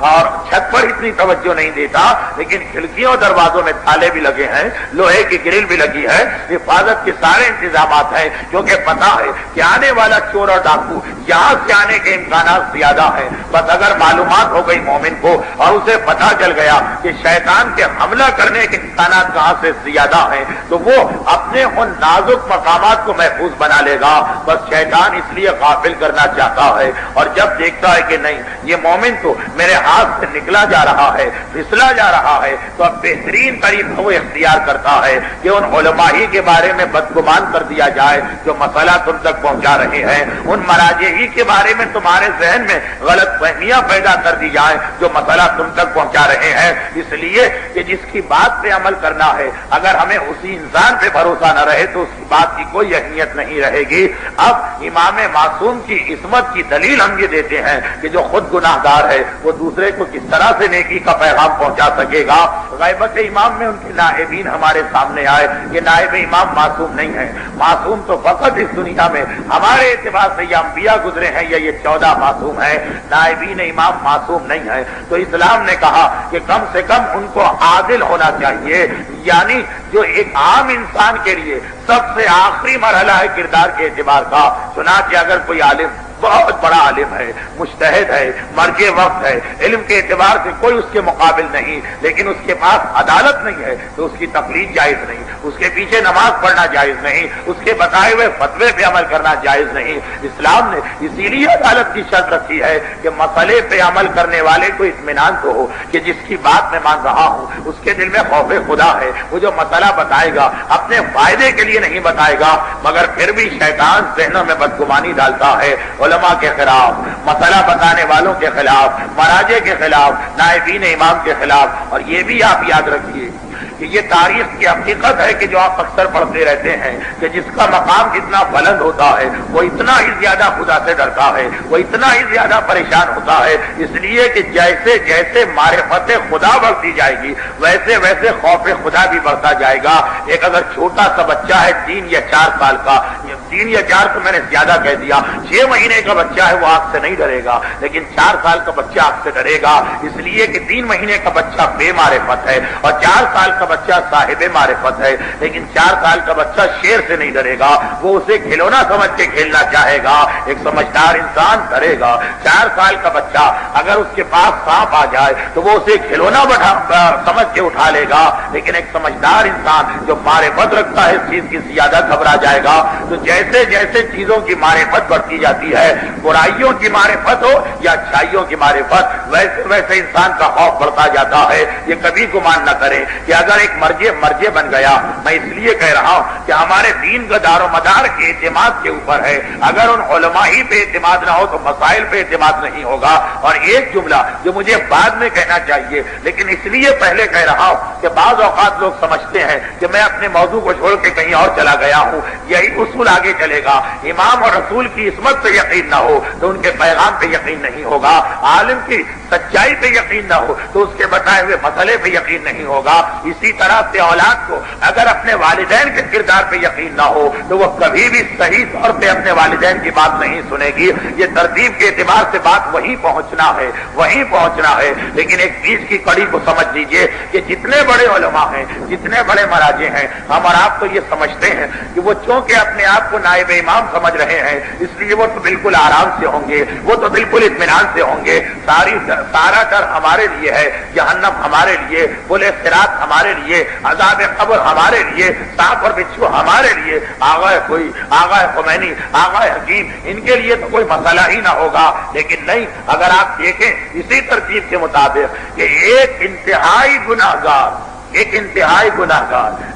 اور چھت پر اتنی توجہ نہیں دیتا, لیکن کھڑکیوں اور دروازوں میں تالے بھی لگے ہیں, لوہے کی گرل بھی لگی ہے, حفاظت کے سارے انتظامات ہیں, کیونکہ پتا ہے کہ آنے والا چور اور ڈاکو یہاں سے آنے کے امکانات زیادہ ہیں. بس اگر معلومات ہو گئی مومن کو اور اسے پتا چل گیا کہ شیطان کے حملہ کرنے کے امکانات کہاں سے زیادہ ہیں, تو وہ اپنے ان نازک مقامات کو محفوظ بنا لے گا. بس شیطان اس لیے غافل کرنا چاہتا ہے, اور جب دیکھتا ہے کہ نہیں یہ مومن تو میرے ہاتھ سے نکلا جا رہا ہے, پھسلا جا رہا ہے, تو اب بہترین طریقہ وہ اختیار کرتا ہے کہ ان علماء ہی کے بارے میں بدگمان کر دیا جائے جو مسئلہ تم تک پہنچا رہے ہیں, ان مراجع ہی کے بارے میں تمہارے ذہن میں غلط فہمیاں پیدا کر دی جائیں جو مسئلہ تم تک پہنچا رہے ہیں. اس لیے کہ جس کی بات پہ عمل کرنا ہے, اگر ہمیں اسی انسان پہ بھروسہ نہ رہے تو اس کی بات کی کوئی اہمیت نہیں رہے گی. اب امام معصوم کی عصمت کی دلیل ہم یہ دیتے ہیں کہ جو خود گناہ گار ہے وہ دوسرے کو کس طرح سے نیکی کا پیغام پہنچا سکے گا. غیبت امام میں ان کے نائبین ہمارے سامنے آئے. یہ نائب امام معصوم نہیں ہے, معصوم تو فقط اس دنیا میں ہمارے اعتبار سے یہ انبیاء گزرے ہیں یا یہ 14 معصوم ہیں, نائبین امام معصوم نہیں ہے. تو اسلام نے کہا کہ کم سے کم ان کو عادل ہونا چاہیے, یعنی جو ایک عام انسان کے لیے سب سے آخری مرحلہ ہے کردار کے اعتبار کا. چنانچہ اگر کوئی عالم بہت بڑا عالم ہے, مجتہد ہے, مرج وقت ہے, علم کے اعتبار سے کوئی اس کے مقابل نہیں, لیکن اس کے پاس عدالت نہیں ہے تو اس کی تقلید جائز نہیں, اس کے پیچھے نماز پڑھنا جائز نہیں, اس کے بتائے ہوئے فتوے پہ عمل کرنا جائز نہیں. اسلام نے اسی لیے عدالت کی شرط رکھی ہے کہ مسئلے پہ عمل کرنے والے کو اطمینان تو ہو کہ جس کی بات میں مان رہا ہوں اس کے دل میں خوف خدا ہے. وہ جو مسئلہ بتائے گا اپنے فائدے کے لیے نہیں بتائے گا, مگر پھر بھی شیطان ذہنوں میں بدگمانی ڈالتا ہے. علماء کے خلاف, مسئلہ بتانے والوں کے خلاف, مراجع کے خلاف, نائبین امام کے خلاف. اور یہ بھی آپ یاد رکھیے کہ یہ تاریخ کی حقیقت ہے کہ جو آپ اکثر پڑھتے رہتے ہیں کہ جس کا مقام جتنا بلند ہوتا ہے وہ اتنا ہی زیادہ خدا سے ڈرتا ہے, وہ اتنا ہی زیادہ پریشان ہوتا ہے. اس لیے کہ جیسے جیسے معرفت خدا بڑھتی جائے گی ویسے ویسے خوف خدا بھی بڑھتا جائے گا. ایک اگر چھوٹا سا بچہ ہے 3 یا 4 سال کا, 3 یا 4 تو میں نے زیادہ کہہ دیا, 6 مہینے کا بچہ ہے وہ آگ سے نہیں ڈرے گا, لیکن 4 سال کا بچہ آگ سے ڈرے گا. اس لیے کہ 3 مہینے کا بچہ بے معرفت ہے اور 4 سال کا بچہ صاحب معرفت ہے, لیکن 4 سال کا بچہ شیر سے نہیں ڈرے گا, وہ اسے کھلونا سمجھ کے کھیلنا چاہے گا. ایک سمجھدار انسان ڈرے گا. 4 سال کا بچہ اگر اس کے پاس سانپ آ جائے تو وہ اسے کھلونا سمجھ کے اٹھا لے گا, لیکن ایک سمجھدار انسان جو معرفت رکھتا ہے اس چیز کی زیادہ گھبرا جائے گا. تو جیسے جیسے چیزوں کی معرفت بڑھتی جاتی ہے, برائیوں کی معرفت ہو یا اچھائیوں کی معرفت, ویسے ویسے انسان کا خوف بڑھتا جاتا ہے. یہ کبھی گمان نہ کرے کہ اگر ایک مرجع بن گیا, میں اس لیے کہہ رہا ہوں کہ ہمارے دین کا دار و مدار کے اعتماد کے اوپر ہے, اگر ان علماء ہی پہ اعتماد نہ ہو تو مسائل پہ اعتماد نہیں ہوگا. اور ایک جملہ جو مجھے بعد میں کہنا چاہیے لیکن اس لیے پہلے کہہ رہا ہوں کہ بعض اوقات لوگ سمجھتے ہیں کہ میں اپنے موضوع کو چھوڑ کے کہیں اور چلا گیا ہوں, یہی اصول آگے چلے گا. امام اور رسول کی عصمت پہ یقین نہ ہو تو ان کے پیغام پہ یقین نہیں ہوگا, عالم کی سچائی پہ یقین نہ ہو تو اس کے بتائے ہوئے مسئلے پہ یقین نہیں ہوگا. اسی طرح سے اولاد کو اگر اپنے والدین کے کردار پہ یقین نہ ہو تو وہ کبھی بھی صحیح طور پہ اپنے والدین کی بات نہیں سنے گی. یہ ترتیب کے اعتبار سے بات وہیں پہنچنا ہے, وہیں پہنچنا ہے. لیکن ایک چیز کی کڑی کو سمجھ لیجئے کہ جتنے بڑے علماء ہیں, جتنے بڑے مراجع ہیں, ہم اور آپ تو یہ سمجھتے ہیں کہ وہ چونکہ اپنے آپ کو نائب امام سمجھ رہے ہیں اس لیے وہ تو بالکل آرام سے ہوں گے, وہ تو بالکل اطمینان سے ہوں گے. سارا ڈر ہمارے لیے ہے, جہنم ہمارے لیے, بولے صراط ہمارے لیے, عذاب قبر ہمارے لیے, سانپ اور بچھو ہمارے لیے, آغا خمینی, آغا حکیم, ان کے لیے تو کوئی مسئلہ ہی نہ ہوگا. لیکن نہیں, اگر آپ دیکھیں اسی ترتیب کے مطابق کہ ایک انتہائی گناہ گار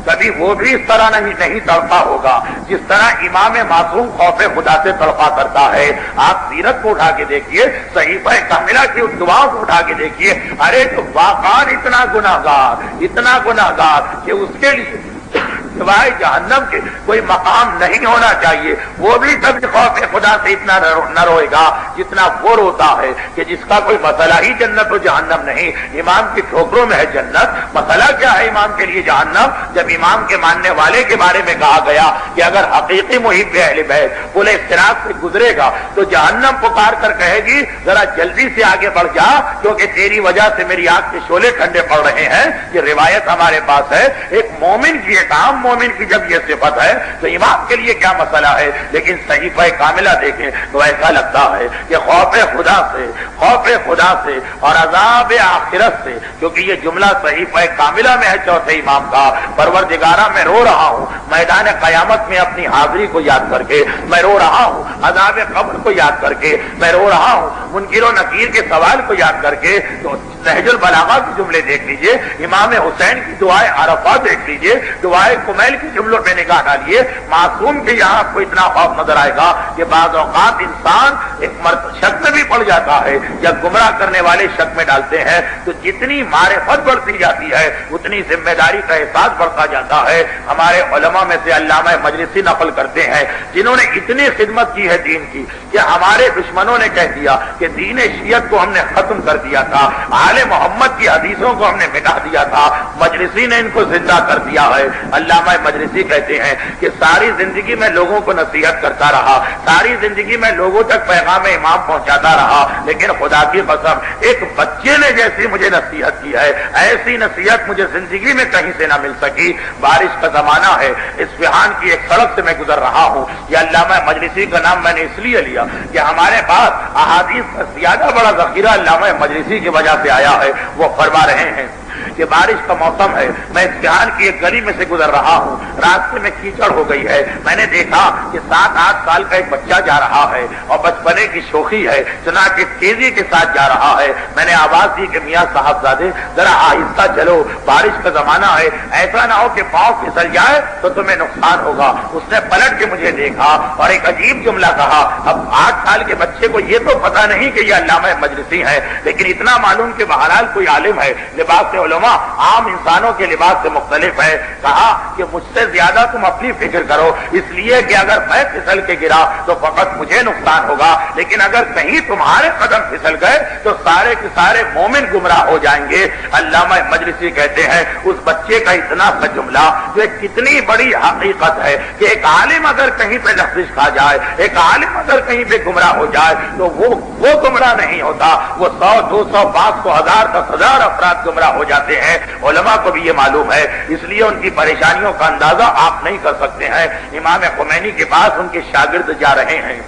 کبھی وہ بھی اس طرح نہیں تڑپا ہوگا جس طرح امام معصوم خوف خدا سے تڑپا کرتا ہے. آپ سیرت کو اٹھا کے دیکھیے, صحیفہ کاملہ کی دعاؤں کو اٹھا کے دیکھیے, ارے تو واقعا اتنا گناہ گار کہ اس کے لیے سوائے جہنم کے کوئی مقام نہیں ہونا چاہیے. وہ بھی کبھی خوف خدا سے اتنا نہ روئے گا جتنا وہ روتا ہے کہ جس کا کوئی مسئلہ ہی جنت و جہنم نہیں. امام کی ٹھوکروں میں ہے جنت. مسئلہ کیا ہے امام کے لیے جہنم؟ جب امام کے ماننے والے کے بارے میں کہا گیا کہ اگر حقیقی محب اہل بیت پل صراط سے گزرے گا تو جہنم پکار کر کہے گی ذرا جلدی سے آگے بڑھ جا کیونکہ تیری وجہ سے میری آنکھ کے شعلے ٹھنڈے پڑ رہے ہیں. یہ روایت ہمارے پاس ہے. ایک مومن کی، ایک عام مومن کی جب یہ صفت ہے تو امام کے لیے کیا مسئلہ ہے. لیکن صحیفہ کاملہ دیکھیں تو ایسا لگتا ہے کہ خوف خدا سے اور عذاب آخرت سے، کیونکہ یہ جملہ صحیفہ کاملہ میں ہے چوتھے امام کا، پروردگارہ میں رو رہا ہوں میدان قیامت میں اپنی حاضری کو یاد کر کے، میں رو رہا ہوں عذاب قبر کو یاد کر کے، میں رو رہا ہوں منکر و نکیر کے سوال کو یاد کر کے. تو نہج البلاغہ کے جملے دیکھ لیجئے، امام حسین کی دعائے عرفات دیکھ لیجئے، دعائے کمیل کے جملوں پہ نگاہ ڈالیے. معصوم کے یہاں آپ کو اتنا خوف نظر آئے گا کہ بعض اوقات انسان ایک شک میں بھی پڑ جاتا ہے یا گمراہ کرنے والے شک میں ڈالتے ہیں. تو جتنی معرفت بڑھتی جاتی ہے اتنی ذمہ داری کا احساس بڑھتا جاتا ہے. ہمارے علماء میں سے علامہ مجلسی نقل کرتے ہیں جنہوں نے اتنی خدمت کی ہے دین کی کہ ہمارے دشمنوں نے کہہ دیا کہ دین شیعت کو ہم نے ختم کر دیا تھا، آل محمد کی حدیثوں کو ہم نے مٹا دیا تھا، مجلسی نے ان کو زندہ کر دیا ہے. علامہ مجلسی کہتے ہیں کہ ساری زندگی میں لوگوں کو نصیحت کرتا رہا، ساری زندگی میں لوگوں تک پیغام امام پہنچاتا رہا، لیکن خدا کی قسم ایک بچے نے جیسی مجھے نصیحت کی ہے ایسی نصیحت مجھے زندگی میں کہیں سے نہ مل سکی. بارش کا زمانہ ہے، اصفہان کی ایک سڑک سے میں گزر رہا ہوں. یہ علامہ مجلسی کا نام میں نے اس لیے لیا کہ ہمارے پاس احادیث کا زیادہ بڑا ذخیرہ علامہ مجلسی کی وجہ سے آیا ہے. وہ فرما رہے ہیں کہ بارش کا موسم ہے، میں اصفہان کی ایک گلی میں سے گزر رہا ہوں، راستے میں کیچڑ ہو گئی ہے. میں نے دیکھا کہ 7-8 سال کا ایک بچہ جا رہا ہے اور بچپنے کی شوخی ہے، چنانچہ تیزی کے ساتھ جا رہا ہے. میں نے آواز دی کہ میاں صاحبزادے ذرا آہستہ چلو، بارش کا زمانہ ہے، ایسا نہ ہو کہ پاؤں پھسل جائے تو تمہیں نقصان ہوگا. اس نے پلٹ کے مجھے دیکھا اور ایک عجیب جملہ کہا. اب 8 سال کے بچے کو یہ تو پتا نہیں کہ یہ علامہ مجلسی ہے، لیکن اتنا معلوم کہ بہرحال کوئی عالم ہے، لباس علماء عام انسانوں کے لباس سے مختلف ہے. کہا کہ مجھ سے زیادہ تم اپنی فکر کرو، اس لیے کہ اگر میں پھسل کے گرا تو فقط مجھے نقصان ہوگا، لیکن اگر کہیں تمہارے قدم پھسل گئے تو سارے کے سارے مومن گمراہ ہو جائیں گے. علامہ مجلسی کہتے ہیں اس بچے کا اتنا سا جملہ جو ایک کتنی بڑی حقیقت ہے کہ ایک عالم اگر کہیں پہ لفظ کھا جائے، ایک عالم اگر کہیں پہ گمراہ ہو جائے تو وہ گمراہ نہیں ہوتا، وہ 100 200 500 1000 10,000 افراد گمراہ ہو جاتے ہیں. علماء کو بھی یہ معلوم ہے، اس لیے ان کی پریشانیوں کا اندازہ آپ نہیں کر سکتے ہیں. امام خمینی کے پاس ان کے شاگرد جا رہے ہیں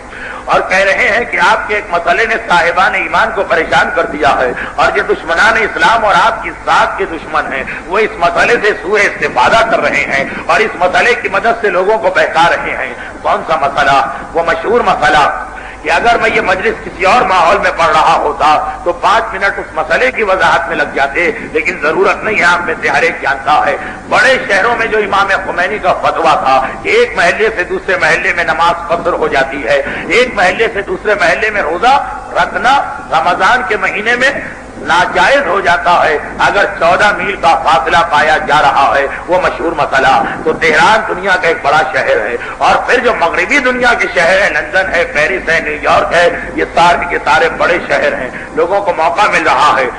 اور کہہ رہے ہیں کہ آپ کے ایک مسئلے نے صاحبان ایمان کو پریشان کر دیا ہے اور جو دشمنان اسلام اور آپ کی ذات کے دشمن ہیں وہ اس مسئلے سے سوء استفادہ کر رہے ہیں اور اس مسئلے کی مدد سے لوگوں کو بہکا رہے ہیں. کون سا مسئلہ؟ وہ مشہور مسئلہ کہ اگر میں یہ مجلس کسی اور ماحول میں پڑھ رہا ہوتا تو 5 منٹ اس مسئلے کی وضاحت میں لگ جاتے، لیکن ضرورت نہیں ہے، آپ میں سے ہر ایک جانتا ہے. بڑے شہروں میں جو امام خمینی کا فتویٰ تھا کہ ایک محلے سے دوسرے محلے میں نماز قصر ہو جاتی ہے، ایک محلے سے دوسرے محلے میں روزہ رکھنا رمضان کے مہینے میں ناجائز ہو جاتا ہے اگر 14 میل کا فاصلہ پایا جا رہا ہے، وہ مشہور مسئلہ. تو تہران دنیا کا ایک بڑا شہر ہے اور پھر جو مغربی دنیا کے شہر ہیں، لندن ہے، پیرس ہے، نیو یارک ہے، یہ سارے کے سارے بڑے شہر ہیں. لوگوں کو موقع مل رہا ہے.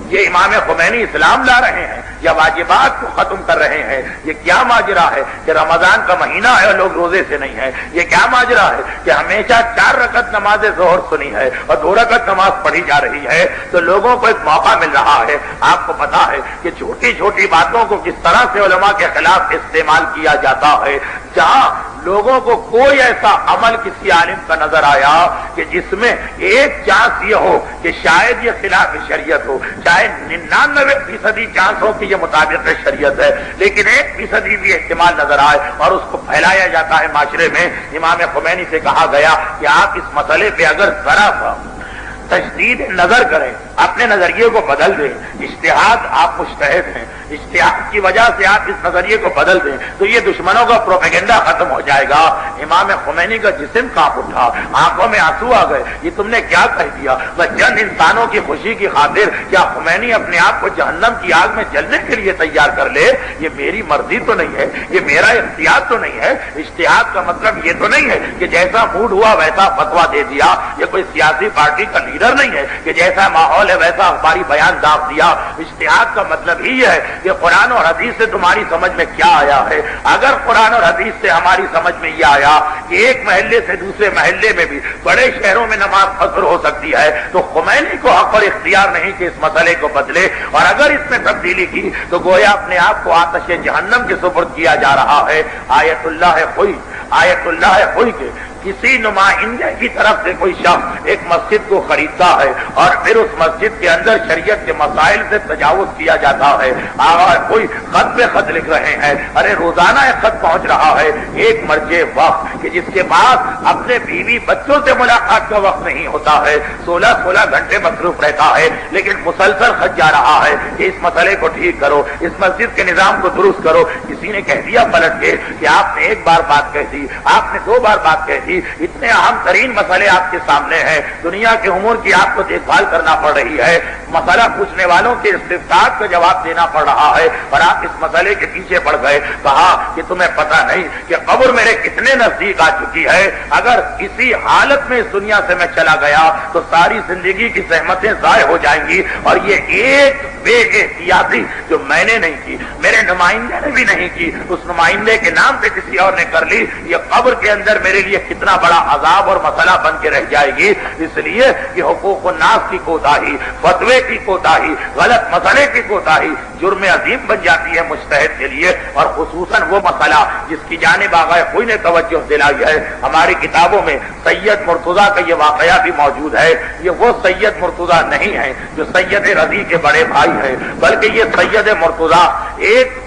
یہ امام خمینی اسلام لا رہے ہیں یا واجبات کو ختم کر رہے ہیں. یہ کیا ماجرا ہے کہ رمضان کا مہینہ ہے اور لوگ روزے سے نہیں ہیں؟ یہ کیا ماجرا ہے کہ ہمیشہ 4 رکعت نماز ظہر سنی ہے اور 2 رکعت نماز پڑھی جا رہی ہے؟ تو لوگوں کو ایک موقع مل رہا ہے. آپ کو پتا ہے کہ چھوٹی چھوٹی باتوں کو کس طرح سے علماء کے خلاف استعمال کیا جاتا ہے. جہاں لوگوں کو کوئی ایسا عمل کسی عالم کا نظر آیا کہ جس میں ایک چانس یہ ہو کہ شاید یہ خلاف شریعت ہو، چاہے 99% چانس ہو کہ یہ مطابق شریعت ہے، لیکن 1% بھی احتمال نظر آئے اور اس کو پھیلایا جاتا ہے معاشرے میں. امام خمینی سے کہا گیا کہ آپ اس مسئلے پہ اگر ذرا سا تشدید نظر کریں اپنے نظریے کو بدل دیں. اجتہاد، آپ مجتہد ہیں، اجتہاد کی وجہ سے آپ اس نظریے کو بدل دیں تو یہ دشمنوں کا پروپیگنڈا ختم ہو جائے گا. امام خمینی کا جسم کانپ اٹھا، آنکھوں میں آنسو آ گئے. یہ تم نے کیا کہہ دیا؟ بس چند انسانوں کی خوشی کی خاطر کیا خمینی اپنے آپ کو جہنم کی آگ میں جلنے کے لیے تیار کر لے؟ یہ میری مرضی تو نہیں ہے، یہ میرا اختیار تو نہیں ہے. اجتہاد کا مطلب یہ تو نہیں ہے کہ جیسا موڈ ہوا ویسا فتوا دے دیا. یہ کوئی سیاسی پارٹی کا لیڈر نہیں ہے کہ جیسا ماحول ہے ویسا اخباری بیان داغ دیا. اجتہاد کا مطلب ہی ہے کہ قرآن اور حدیث سے تمہاری سمجھ میں کیا آیا ہے. اگر قرآن اور حدیث سے ہماری سمجھ میں یہ آیا کہ ایک محلے سے دوسرے محلے میں بھی بڑے شہروں میں نماز فجر ہو سکتی ہے تو خمینی کو حق اور اختیار نہیں کہ اس مسئلے کو بدلے. اور اگر اس میں تبدیلی کی تو گویا اپنے آپ کو آتش جہنم کے سپرد کیا جا رہا ہے. آیت اللہ خوئی، آیت اللہ خوئی کے کسی نمائندے کی طرف سے کوئی شخص ایک مسجد کو خریدتا ہے اور پھر اس مسجد کے اندر شریعت کے مسائل سے تجاوز کیا جاتا ہے. اور کوئی خط پہ خط لکھ رہے ہیں، ارے روزانہ ایک خط پہنچ رہا ہے ایک مرجع وقت کہ جس کے پاس اپنے بیوی بچوں سے ملاقات کا وقت نہیں ہوتا ہے، 16 گھنٹے مصروف رہتا ہے، لیکن مسلسل خط جا رہا ہے کہ اس مسئلے کو ٹھیک کرو، اس مسجد کے نظام کو درست کرو. کسی نے کہہ دیا پلٹ کے کہ آپ نے ایک بار بات کہہ دی، آپ نے 2 بار بات کہہ دی، اتنے اہم ترین مسئلے آپ کے سامنے ہیں، دنیا کے امور کی آپ کو دیکھ بھال کرنا پڑ رہی ہے، مسئلہ پوچھنے والوں کے استفسار کا جواب دینا پڑ رہا ہے اور آپ اس مسئلے کے پیچھے پڑ گئے. کہا کہ تمہیں پتہ نہیں کہ قبر میرے کتنے نزدیک آ چکی ہے، اگر کسی حالت میں اس دنیا سے میں چلا گیا تو ساری زندگی کی زحمتیں ضائع ہو جائیں گی. اور یہ ایک بے احتیاطی جو میں نے نہیں کی، میرے نمائندے نے بھی نہیں کی، اس نمائندے کے نام پہ کسی اور نے کر لی، یہ قبر کے اندر میرے لیے کتنا بڑا عذاب اور مسئلہ بن کے رہ جائے گی. اس لیے کہ حقوق الناس کی کوتاہی، فتوے کی کوتاہی، غلط مسئلے کی کوتاہی جرم عظیم بن جاتی ہے مجتہد کے لیے. اور خصوصاً وہ مسئلہ جس کی جانب آغائے کوئی نے توجہ دلائی ہے. ہماری کتابوں میں سید مرتضیٰ کا یہ واقعہ بھی موجود ہے. یہ وہ سید مرتضیٰ نہیں ہے جو سید رضی کے بڑے بھائی ہیں، بلکہ یہ سید مرتضیٰ ایک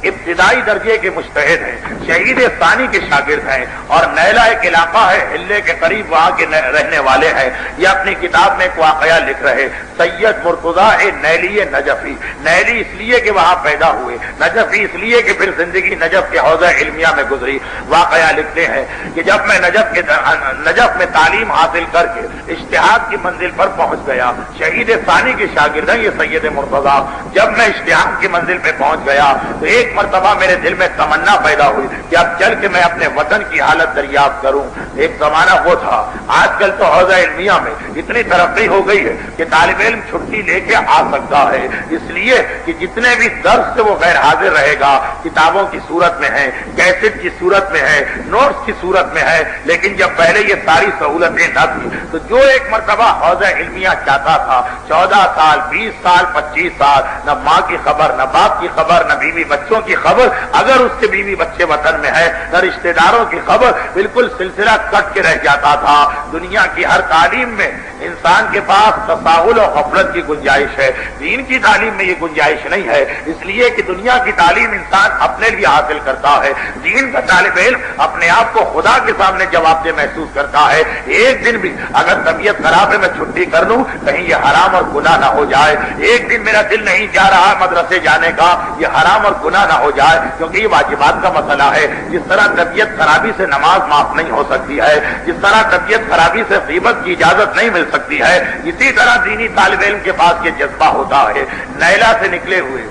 ابتدائی درجے کے مجتہد ہیں، شہید ثانی کے شاگرد ہیں اور نیلا ایک علاقہ ہے ہلے کے قریب، وہاں کے رہنے والے ہیں. یہ اپنی کتاب میں ایک واقعہ لکھ رہے، سید مرتضیٰ نیلی نجفی. نیلی اس لیے کہ وہاں پیدا ہوئے، نجفی اس لیے کہ پھر زندگی نجف کے حوضہ علمیہ میں گزری. واقعہ لکھتے ہیں کہ جب میں نجف میں تعلیم حاصل کر کے اجتہاد کی منزل پر پہنچ گیا، شہید ثانی کے شاگرد ہیں یہ سید مرتضیٰ. جب میں اجتہاد کی منزل پہ پہنچ گیا تو ایک مرتبہ میرے دل میں تمنا پیدا ہوئی کہ اب چل کے میں اپنے وطن کی حالت دریافت کروں. ایک زمانہ وہ تھا، آج کل تو حوضہ علمیہ میں اتنی ترقی ہو گئی ہے کہ طالب علم چھٹی لے کے آ سکتا ہے، اس لیے کہ جتنے بھی درس سے وہ غیر حاضر رہے گا کتابوں کی صورت میں ہے، کیسٹ کی صورت میں ہے، نوٹس کی صورت میں ہے. لیکن جب پہلے یہ ساری سہولتیں نہ تھی تو جو ایک مرتبہ حوضہ علمیہ چاہتا تھا 14 سال 20 سال 25 سال، نہ ماں کی خبر نہ باپ کی خبر نہ بیوی بچوں کی خبر، اگر اس کے بیوی بچے وطن میں ہے نہ رشتہ داروں کی خبر، بالکل سلسلہ کٹ کے رہ جاتا تھا. دنیا کی ہر تعلیم میں انسان کے پاس تساہل اور غفلت کی گنجائش ہے، دین کی تعلیم میں یہ گنجائش نہیں ہے، اس لیے کہ دنیا کی تعلیم انسان اپنے لیے حاصل کرتا ہے. دین کا طالب علم اپنے آپ کو خدا کے سامنے جواب دہ محسوس کرتا ہے. ایک دن بھی اگر طبیعت خراب ہے میں چھٹی کر لوں کہیں یہ حرام اور گناہ نہ ہو جائے، ایک دن میرا دل نہیں جا رہا مدرسے جانے کا، یہ حرام اور گناہ نہ ہو جائے، کیونکہ یہ واجبات کا مسئلہ ہے. جس طرح طبیعت خرابی سے نماز معاف نہیں ہو سکتی ہے، جس طرح طبیعت خرابی سے غیبت کی اجازت نہیں مل سکتی ہے، اسی طرح دینی طالب علم کے پاس یہ جذبہ ہوتا ہے. نیلا سے نکلے ہوئے،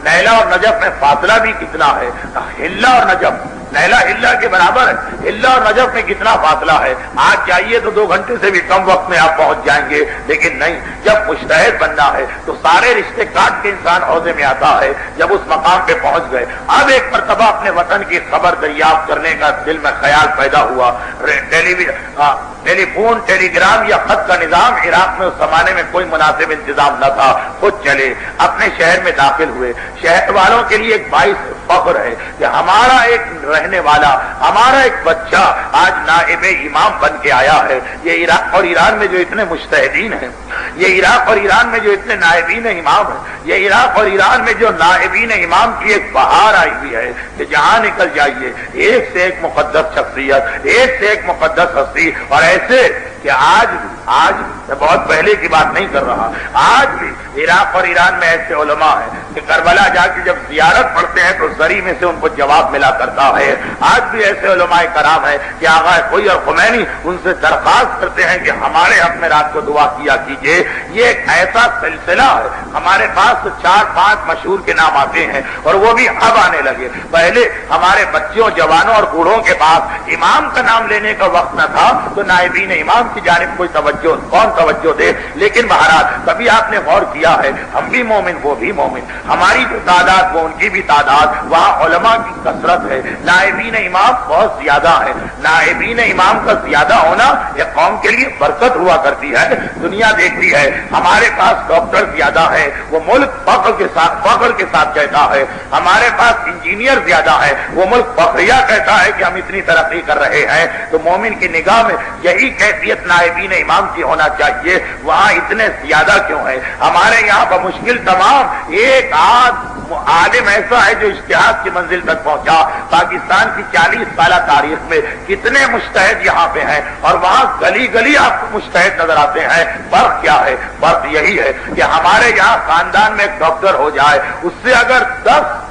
نیلا اور نجف میں فاصلہ بھی کتنا ہے، ہلا اور نجف، نیلا ہلا کے برابر ہے، ہلا اور نجف میں کتنا فاصلہ ہے. آج جائیے تو 2 گھنٹے سے بھی کم وقت میں آپ پہنچ جائیں گے، لیکن نہیں، جب مجتہد بننا ہے تو سارے رشتے کاٹ کے انسان عہدے میں آتا ہے. جب اس مقام پہ پہنچ گئے، اب ایک مرتبہ اپنے وطن کی خبر دریافت کرنے کا دل میں خیال پیدا ہوا. ٹیلی فون، ٹیلی گرام یا خط کا نظام عراق میں اس زمانے میں کوئی مناسب انتظام نہ تھا. خود چلے اپنے شہر میں داخل ہوئے. شہر والوں کے لیے ایک باعث فخر ہے کہ ہمارا ایک رہنے والا، ہمارا ایک بچہ آج نائب امام بن کے آیا ہے. یہ عراق اور ایران میں جو اتنے مجتہدین ہیں، یہ عراق اور ایران میں جو اتنے نائبین امام ہیں، یہ عراق اور ایران میں جو نائبین امام کی ایک بہار آئی ہوئی ہے کہ جہاں نکل جائیے ایک سے ایک مقدس شخصیت، ایک سے ایک مقدس ہستی، اور ایسے کہ آج میں بہت پہلے کی بات نہیں کر رہا، آج بھی عراق اور ایران میں ایسے علماء ہیں کہ کربلا جا کے جب زیارت پڑھتے ہیں تو زری میں سے ان کو جواب ملا کرتا ہے۔ آج بھی ایسے علماء کرام ہیں کہ آغا کوئی اور خمینی ان سے درخواست کرتے ہیں کہ ہمارے حق میں رات کو دعا کیا کیجیے۔ یہ ایک ایسا سلسلہ ہے، ہمارے پاس تو 4-5 مشہور کے نام آتے ہیں اور وہ بھی اب آنے لگے۔ پہلے ہمارے بچوں، جوانوں اور بوڑھوں کے پاس امام کا نام لینے کا وقت نہ تھا تو نائبین امام کی جانب کوئی کون توجہ دے۔ لیکن بہرحال کبھی آپ نے غور کیا ہے، ہم بھی مومن وہ بھی مومن، ہماری جو تعداد وہ ان کی بھی تعداد، وہاں علماء کی کثرت ہے، نائبین امام بہت زیادہ ہے۔ نائبین امام کا زیادہ ہونا ایک قوم کے لیے برکت ہوا کرتی ہے۔ دنیا دیکھتی ہے ہمارے پاس ڈاکٹر زیادہ ہے، وہ ملک فخر کے ساتھ کہتا ہے، ہمارے پاس انجینئر زیادہ ہے، وہ ملک فخریہ کہتا ہے کہ ہم اتنی ترقی کر رہے ہیں۔ تو مومن کی نگاہ میں یہی کیفیت نائبین امام کی ہونا چاہیے، وہاں اتنے زیادہ کیوں ہے؟ ہمارے یہاں بمشکل تمام ایک آدھ عالم ایسا ہے جو اجتہاد کی منزل تک پہنچا۔ پاکستان کی 40 سالہ تاریخ میں کتنے مجتہد یہاں پہ ہیں اور وہاں گلی گلی آپ کو مجتہد نظر آتے ہیں۔ فرق کیا ہے؟ فرق یہی ہے کہ ہمارے یہاں خاندان میں ایک ڈاکٹر ہو جائے، اس سے اگر 10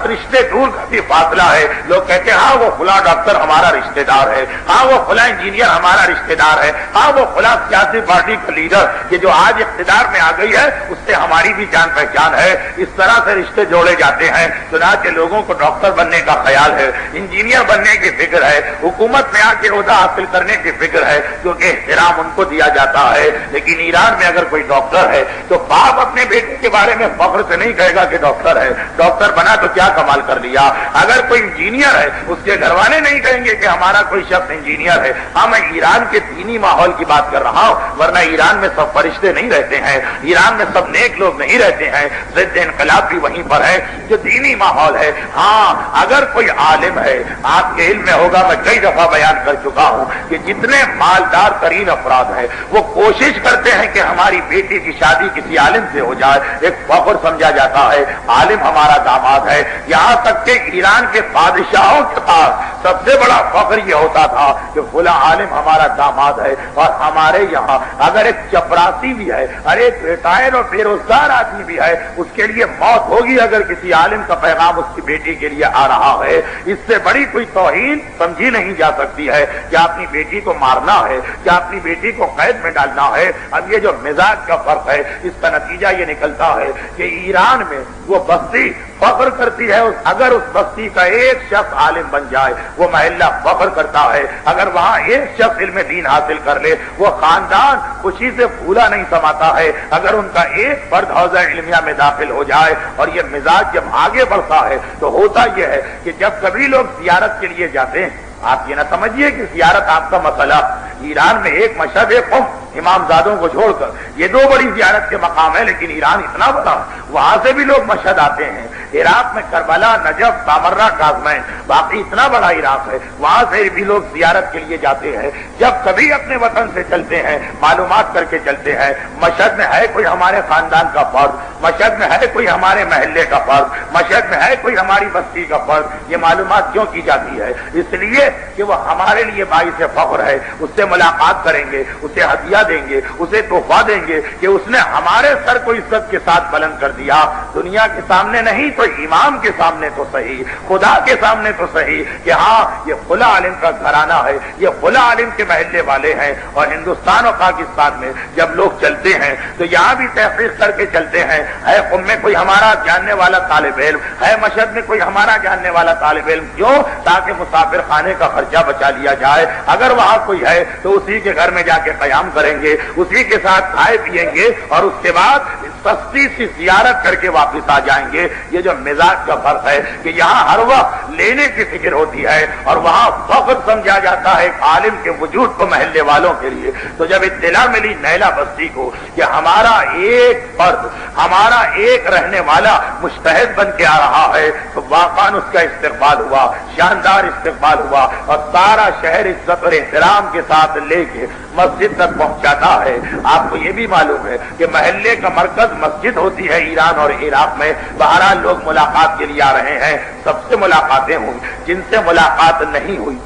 رشتے دور کا بھی فاصلہ ہے، لوگ کہتے ہیں ہاں وہ فلاں ڈاکٹر ہمارا رشتے دار ہے، ہاں وہ فلاں انجینئر ہمارا رشتے دار ہے، ہاں وہ فلاں سیاسی پارٹی کا لیڈر یہ جو آج اقتدار میں آ گئی ہے اس سے ہماری بھی جان پہچان ہے۔ اس طرح سے رشتے جوڑے جاتے ہیں۔ چنانچہ لوگوں کو ڈاکٹر بننے کا خیال ہے، انجینئر بننے کی فکر ہے، حکومت میں آ کے عہدہ حاصل کرنے کی فکر ہے، کیونکہ احترام ان کو دیا جاتا ہے۔ لیکن ایران میں اگر کوئی ڈاکٹر ہے تو باپ اپنے بیٹے کے بارے میں فخر سے نہیں کہے گا کہ ڈاکٹر ہے، ڈاکٹر بنا تو کیا کمال کر لیا۔ اگر کوئی انجینئر ہے اس کے گھر والے نہیں کہیں گے کہ ہمارا کوئی شخص انجینئر ہے۔ ہاں میں ایران کے دینی ماحول کی بات کر رہا ہوں، ورنہ ایران میں سب فرشتے نہیں رہتے ہیں، ایران میں سب نیک لوگ نہیں رہتے ہیں۔ ضد انقلاب بھی وہیں پر ہے جو دینی ماحول ہے۔ ہاں اگر کوئی عالم ہے، آپ کے علم میں ہوگا، میں کئی دفعہ بیان کر چکا ہوں کہ جتنے مالدار ترین افراد ہیں وہ کوشش کرتے ہیں کہ ہماری بیٹی کی شادی کسی عالم سے ہو جائے، ایک فخر سمجھا جاتا ہے، عالم ہمارا داماد ہے۔ یہاں تک کہ ایران کے بادشاہوں کے پاس سب سے بڑا فخر یہ ہوتا تھا کہ فلاں عالم ہمارا داماد ہے۔ اور ہمارے یہاں اگر ایک چپراسی بھی ہے اور ایک ریٹائر اور بے روزگار آدمی بھی ہے، اس کے لیے موت ہوگی اگر کسی عالم کا پیغام اس کی بیٹی کے لیے آ رہا ہے۔ اس سے بڑی کوئی توہین سمجھی نہیں جا سکتی ہے کہ اپنی بیٹی کو مارنا ہے، کہ اپنی بیٹی کو قید میں ڈالنا ہے۔ اب یہ جو مزاج کا فرق ہے اس کا نتیجہ یہ نکلتا ہے کہ ایران میں وہ بستی فخر کرتی ہے، اگر اس بستی کا ایک شخص عالم بن جائے وہ محلہ فخر کرتا ہے، اگر وہاں ایک شخص علم دین حاصل کر لے وہ خاندان خوشی سے پھولا نہیں سماتا ہے، اگر ان کا ایک فرد حوزہ علمیہ میں داخل ہو جائے۔ اور یہ مزاج جب آگے بڑھتا ہے تو ہوتا یہ ہے کہ جب کبھی لوگ زیارت کے لیے جاتے ہیں، آپ یہ نہ سمجھیے کہ زیارت آپ کا مسئلہ، ایران میں ایک مشہد ایک قوم امام زادوں کو چھوڑ کر یہ 2 بڑی زیارت کے مقام ہے، لیکن ایران اتنا بڑا وہاں سے بھی لوگ مشہد آتے ہیں۔ عراق میں کربلا، نجف، سامرہ، کاظمین، باقی اتنا بڑا عراق ہے، وہاں سے بھی لوگ زیارت کے لیے جاتے ہیں۔ جب کبھی اپنے وطن سے چلتے ہیں معلومات کر کے چلتے ہیں، مشہد میں ہے کوئی ہمارے خاندان کا فرد، مشہد میں ہے کوئی ہمارے محلے کا فرد، مشہد میں ہے کوئی ہماری بستی کا فرد، یہ معلومات کیوں کی جاتی ہے؟ اس لیے کہ وہ ہمارے لیے باعث فخر ہے، اس سے ملاقات کریں گے، اسے ہدیہ دیں گے، اسے تحفہ دیں گے کہ اس نے ہمارے سر کو عزت کے ساتھ بلند کر دیا، دنیا کے سامنے نہیں تو امام کے سامنے تو صحیح، خدا کے سامنے تو صحیح، کہ ہاں یہ فلاں عالم کا گھرانہ ہے، یہ فلاں عالم کے محلے والے ہیں۔ اور ہندوستان اور پاکستان میں جب لوگ چلتے ہیں تو یہاں بھی تحقیق کر کے چلتے ہیں، ہے قم میں کوئی ہمارا جاننے والا طالب علم، ہے مشہد میں کوئی ہمارا جاننے والا طالب علم، کیوں؟ تاکہ مسافر خانے کا خرچہ بچا لیا جائے، اگر وہاں کوئی ہے تو اسی کے گھر میں جا کے قیام کریں گے، اسی کے ساتھ کھائے پیئیں گے اور اس کے بعد سستی سی زیارت کر کے واپس آ جائیں گے۔ یہ جو مزاج کا فرق ہے کہ یہاں ہر وقت لینے کی فکر ہوتی ہے اور وہاں فخر سمجھا جاتا ہے ایک عالم کے وجود کو محلے والوں کے لیے۔ تو جب اطلاع ملی نیلا بستی کو کہ ہمارا ایک فرد، ہمارا ایک رہنے والا مجتہد بن کے آ رہا ہے، تو واقعاً اس کا استقبال ہوا، شاندار استقبال ہوا، اور سارا شہر عزت اور احترام کے ساتھ لے کے مسجد تک پہنچاتا ہے۔ آپ کو یہ بھی معلوم ہے کہ محلے کا مرکز مسجد ہوتی ہے ایران اور عراق میں۔ بہرحال لوگ ملاقات کے لیے آ رہے ہیں، سب سے ملاقاتیں ہوئی، جن سے ملاقات نہیں ہوئی،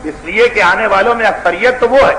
اس لیے کہ آنے والوں میں اکثریت تو وہ ہے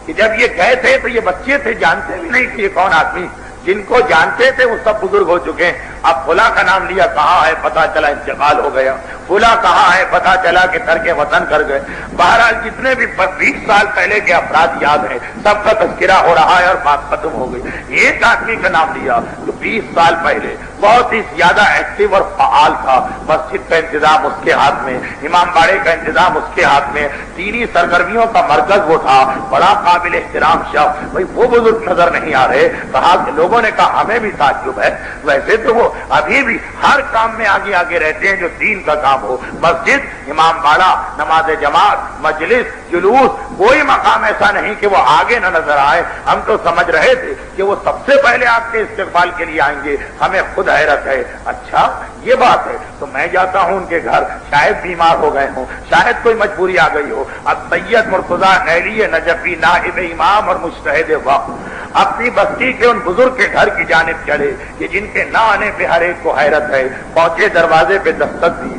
کہ جب یہ گئے تھے تو یہ بچے تھے، جانتے بھی نہیں کہ یہ کون آدمی، جن کو جانتے تھے وہ سب بزرگ ہو چکے ہیں. اب فلاں کا نام لیا، کہاں ہے پتا چلا انتقال ہو گیا، فلاں کہاں ہے پتا چلا کہ ترک وطن کر گئے. بہرحال جتنے بھی 20 سال پہلے کے افراد یاد ہیں سب کا تذکرہ ہو رہا ہے اور بات ختم ہو گئی. ایک آدمی کا نام لیا جو 20 سال پہلے بہت ہی زیادہ ایکٹیو اور فعال تھا. مسجد کا انتظام اس کے ہاتھ میں، امام باڑے کا انتظام اس کے ہاتھ میں، دینی سرگرمیوں کا مرکز وہ تھا. بڑا قابل احترام شخص. بھائی وہ بزرگ نظر نہیں آ رہے. کہا کہ لوگوں نے کہا ہمیں بھی تعجب ہے، ویسے تو وہ ابھی بھی ہر کام میں آگے آگے رہتے ہیں جو دین کا کام ہو. مسجد، امام باڑہ، نماز جماعت، مجلس، جلوس، کوئی مقام ایسا نہیں کہ وہ آگے نہ نظر آئے. ہم تو سمجھ رہے تھے کہ وہ سب سے پہلے آپ کے استقبال کے لیے آئیں گے. ہمیں خود حیرت ہے. اچھا یہ بات ہے تو میں جاتا ہوں ان کے گھر، شاید بیمار ہو گئے ہوں، شاید کوئی مجبوری آ گئی ہو. اب سید مرتضیٰ نیلی نجفی نائب امام اور مجتہد وقت اپنی بستی کے ان بزرگ کے گھر کی جانب چلے کہ جن کے نہ آنے پہ ہر ایک کو حیرت ہے. پہنچے، دروازے پہ دستک دی.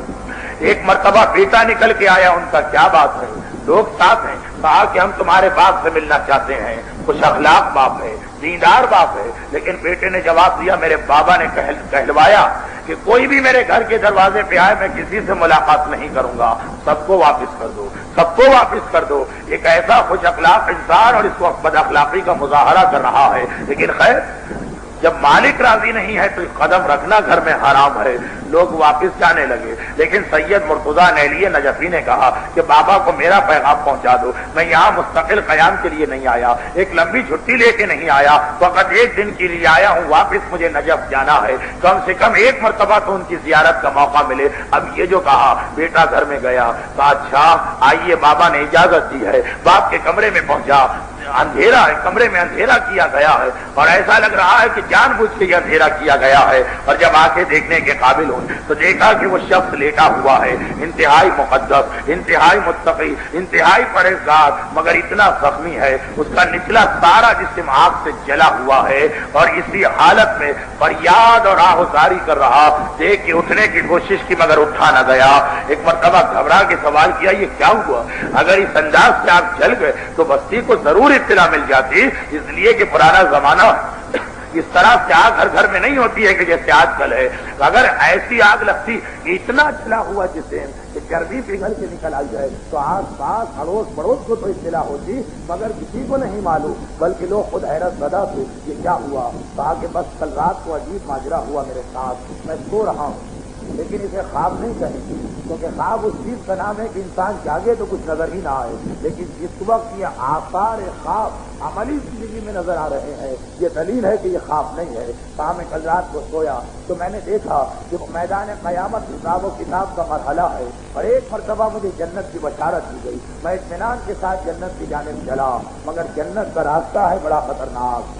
ایک مرتبہ بیٹا نکل کے آیا. ان کا کیا بات ہے؟ لوگ ساتھ ہیں. کہا کہ ہم تمہارے باپ سے ملنا چاہتے ہیں. خوش اخلاق باپ ہے، دیندار باپ ہے. لیکن بیٹے نے جواب دیا، میرے بابا نے کہلوایا کہ کوئی بھی میرے گھر کے دروازے پہ آئے میں کسی سے ملاقات نہیں کروں گا، سب کو واپس کر دو، سب کو واپس کر دو. ایک ایسا خوش اخلاق انسان اور اس وقت بد اخلاقی کا مظاہرہ کر رہا ہے. لیکن خیر جب مالک راضی نہیں ہے تو قدم رکھنا گھر میں حرام ہے. لوگ واپس جانے لگے. لیکن سید مرتضیٰ نیلی نجفی نے کہا کہ بابا کو میرا پیغام پہنچا دو، میں یہاں مستقل قیام کے لیے نہیں آیا، ایک لمبی چھٹی لے کے نہیں آیا، فقط ایک دن کے لیے آیا ہوں، واپس مجھے نجف جانا ہے. کم سے کم ایک مرتبہ تو ان کی زیارت کا موقع ملے. اب یہ جو کہا، بیٹا گھر میں گیا. کہا اچھا آئیے، بابا نے اجازت دی ہے. باپ کے کمرے میں پہنچا. اندھیرا ہے، کمرے میں اندھیرا کیا گیا ہے اور ایسا لگ رہا ہے کہ جان بوجھ کے یہ اندھیرا کیا گیا ہے. اور جب آنکھیں دیکھنے کے قابل ہوں تو دیکھا کہ وہ شخص لیٹا ہوا ہے، انتہائی مقدس، انتہائی متقی، انتہائی پرہیزگار، مگر اتنا زخمی ہے اس کا نچلا سارا جسم آگ سے جلا ہوا ہے اور اسی حالت میں فریاد اور آہوزاری کر رہا. دیکھ کے اٹھنے کی کوشش کی مگر اٹھا نہ گیا. ایک مرتبہ گھبرا کے سوال کیا، یہ کیا ہوا؟ اگر اس انداز سے آپ جل گئے تو بستی کو ضرور اطلاع مل جاتی، اس لیے کہ پرانا زمانہ اس طرح سے آگ ہر گھر میں نہیں ہوتی ہے کہ جیسے آج کل ہے. اگر ایسی آگ لگتی کہ اتنا جلا ہوا جسم کہ چربی پگھل کے نکل آئی جائے تو آس پاس اڑوس پڑوس کو تو اطلاع ہوتی، مگر کسی کو نہیں معلوم، بلکہ لوگ خود حیرت زدہ تھے یہ کیا ہوا. کہا کہ بس کل رات کو عجیب ماجرا ہوا میرے ساتھ، میں سو رہا ہوں لیکن اسے خواب نہیں کہیں گے کیونکہ خواب اس چیز کا نام ہے کہ انسان جاگے تو کچھ نظر ہی نہ آئے. لیکن جس وقت یہ آثار خواب عملی زندگی میں نظر آ رہے ہیں یہ دلیل ہے کہ یہ خواب نہیں ہے. کہا میں کل رات کو سویا تو میں نے دیکھا کہ میدان قیامت حساب و کتاب کا مرحلہ ہے اور ایک مرتبہ مجھے جنت کی بشارت دی گئی. میں اطمینان کے ساتھ جنت کی جانب چلا، مگر جنت کا راستہ ہے بڑا خطرناک،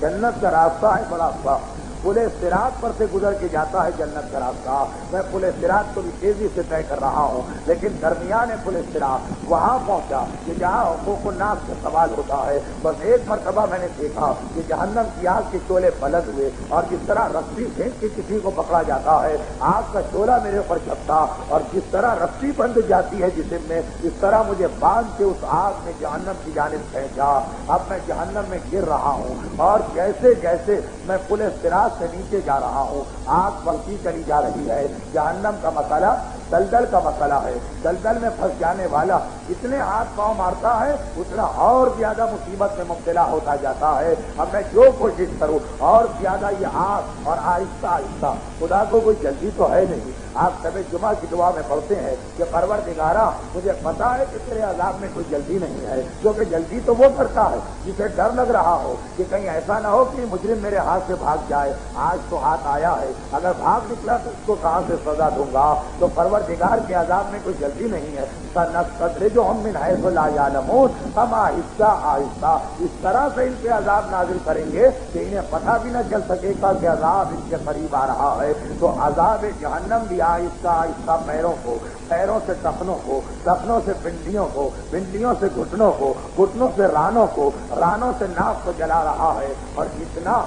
جنت کا راستہ ہے بڑا سخت. پلے صراط پر سے گزر کے جاتا ہے جنت کا راستہ. میں پلے صراط کو بھی تیزی سے طے کر رہا ہوں لیکن درمیان پلے صراط وہاں پہنچا کہ جہاں حقوق الناس کا سوال ہوتا ہے. بس ایک مرتبہ میں نے دیکھا کہ جہنم کی آگ کے شعلے بلند ہوئے اور جس طرح رسی کھینچ کے کسی کو پکڑا جاتا ہے آگ کا شعلہ میرے اوپر چپتا اور جس طرح رسی بند جاتی ہے جسم میں اس طرح مجھے باندھ کے اس آگ میں جہنم کی جانب کھینچا. اب میں جہنم میں گر رہا ہوں اور جیسے جیسے میں پلے صراط سے نیچے جا رہا ہوں آگ بڑھتی چلی جا رہی ہے. جہنم کا مسئلہ دلدل کا مسئلہ ہے. دلدل میں پھنس جانے والا جتنے ہاتھ پاؤں مارتا ہے اتنا اور زیادہ مصیبت میں مبتلا ہوتا جاتا ہے. اب میں جو کوشش کروں اور زیادہ یہ آگ اور آہستہ آہستہ، خدا کو کوئی جلدی تو ہے نہیں. آپ سب جمعہ کی دعا میں پڑھتے ہیں کہ پروردگارا مجھے پتا ہے کہ تیرے عذاب میں کوئی جلدی نہیں ہے، کیونکہ جلدی تو وہ کرتا ہے جسے ڈر لگ رہا ہو کہ کہیں ایسا نہ ہو کہ مجرم میرے ہاتھ سے بھاگ جائے. آج تو ہاتھ آیا ہے، اگر بھاگ نکلا تو اس کو کہاں سے سزا دوں گا. تو پروردگار کے عذاب میں کوئی جلدی نہیں ہے. سنستدرجہم من حیث لا یعلمون، ہم آہستہ آہستہ اس طرح سے ان پہ عذاب نازل کریں گے کہ انہیں پتہ بھی نہ چل سکے گا کہ عذاب ان کے قریب آ رہا ہے. تو عذاب جہنم بھی آہستہ آہستہ پیروں کو، پیروں سے ٹخنوں کو، ٹخنوں سے پنڈلیوں کو، پنڈلیوں سے گھٹنوں کو، گھٹنوں سے رانوں کو، رانوں سے ناک کو جلا رہا ہے. اور اتنا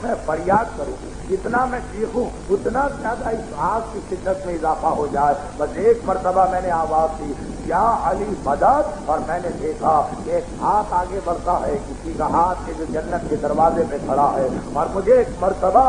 میں فریاد کروں، جتنا میں چیخوں اتنا زیادہ اس آگ کی شدت میں اضافہ ہو جائے۔ بس ایک مرتبہ میں نے آواز دی یا علی مدد، اور میں نے دیکھا کہ ایک ہاتھ آگے بڑھتا ہے، کسی کا ہاتھ کے جو جنت کے دروازے پہ کھڑا ہے، اور مجھے ایک مرتبہ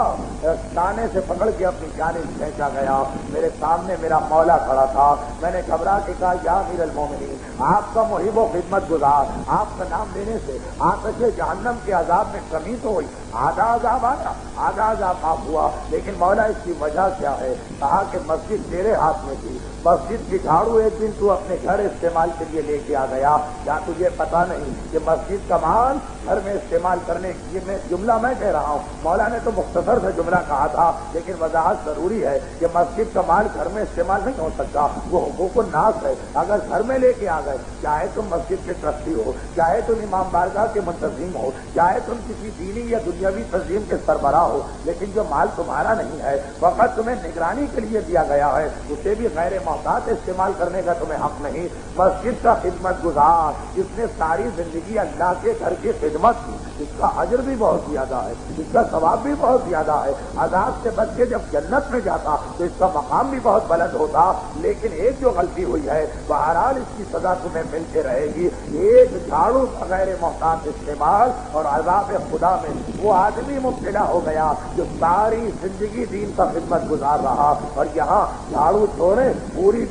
تانے سے پکڑ کے اپنی جانب کھینچا گیا۔ میرے سامنے میرا مولا کھڑا تھا۔ میں نے گھبرا کے کہا یا امیر المومنین، آپ کا محب و خدمت گزار، آپ کا نام لینے سے آتش جہنم کے عذاب میں کمی تو ہوئی، آدھا عذاب آیا، آدھا عذاب معاف ہوا، لیکن مولا اس کی وجہ کیا ہے؟ کہا کہ مسجد تیرے ہاتھ میں تھی، مسجد کی جھاڑو ایک دن تو اپنے گھر استعمال کے لیے لے کے آ گیا، کیا تجھے پتا نہیں کہ مسجد کا مال گھر میں استعمال کرنے کی جملہ میں کہہ رہا ہوں، مولا نے تو مختصر سے جملہ کہا تھا، لیکن وضاحت ضروری ہے کہ مسجد کا مال گھر میں استعمال نہیں ہو سکتا، وہ حقوق الناس ہے۔ اگر گھر میں لے کے آ گئے، چاہے تم مسجد کے ٹرسٹی ہو، چاہے تم امام بارگاہ کے منتظم ہو، چاہے تم کسی دینی یا دنیاوی تنظیم کے سربراہ ہو، لیکن جو مال تمہارا نہیں ہے، فقط تمہیں نگرانی کے لیے دیا گیا ہے، اسے بھی غیر محتاط استعمال کرنے کا تمہیں حق نہیں۔ مسجد کا خدمت گزار جس نے ساری زندگی اللہ کے گھر کی خدمت کی، اس کا اجر بھی بہت زیادہ ہے، اس کا ثواب بھی بہت زیادہ ہے، عذاب سے بچ کے جب جنت میں جاتا تو اس کا مقام بھی بہت بلند ہوتا۔ لیکن ایک جو غلطی ہوئی ہے، بہرحال اس کی سزا تمہیں ملتے رہے گی، ایک جھاڑو کا غیر محتاط استعمال اور عذاب خدا میں وہ آدمی مبتلا ہو گیا جو ساری زندگی دین کا خدمت گزار رہا، اور یہاں جھاڑو چھوڑے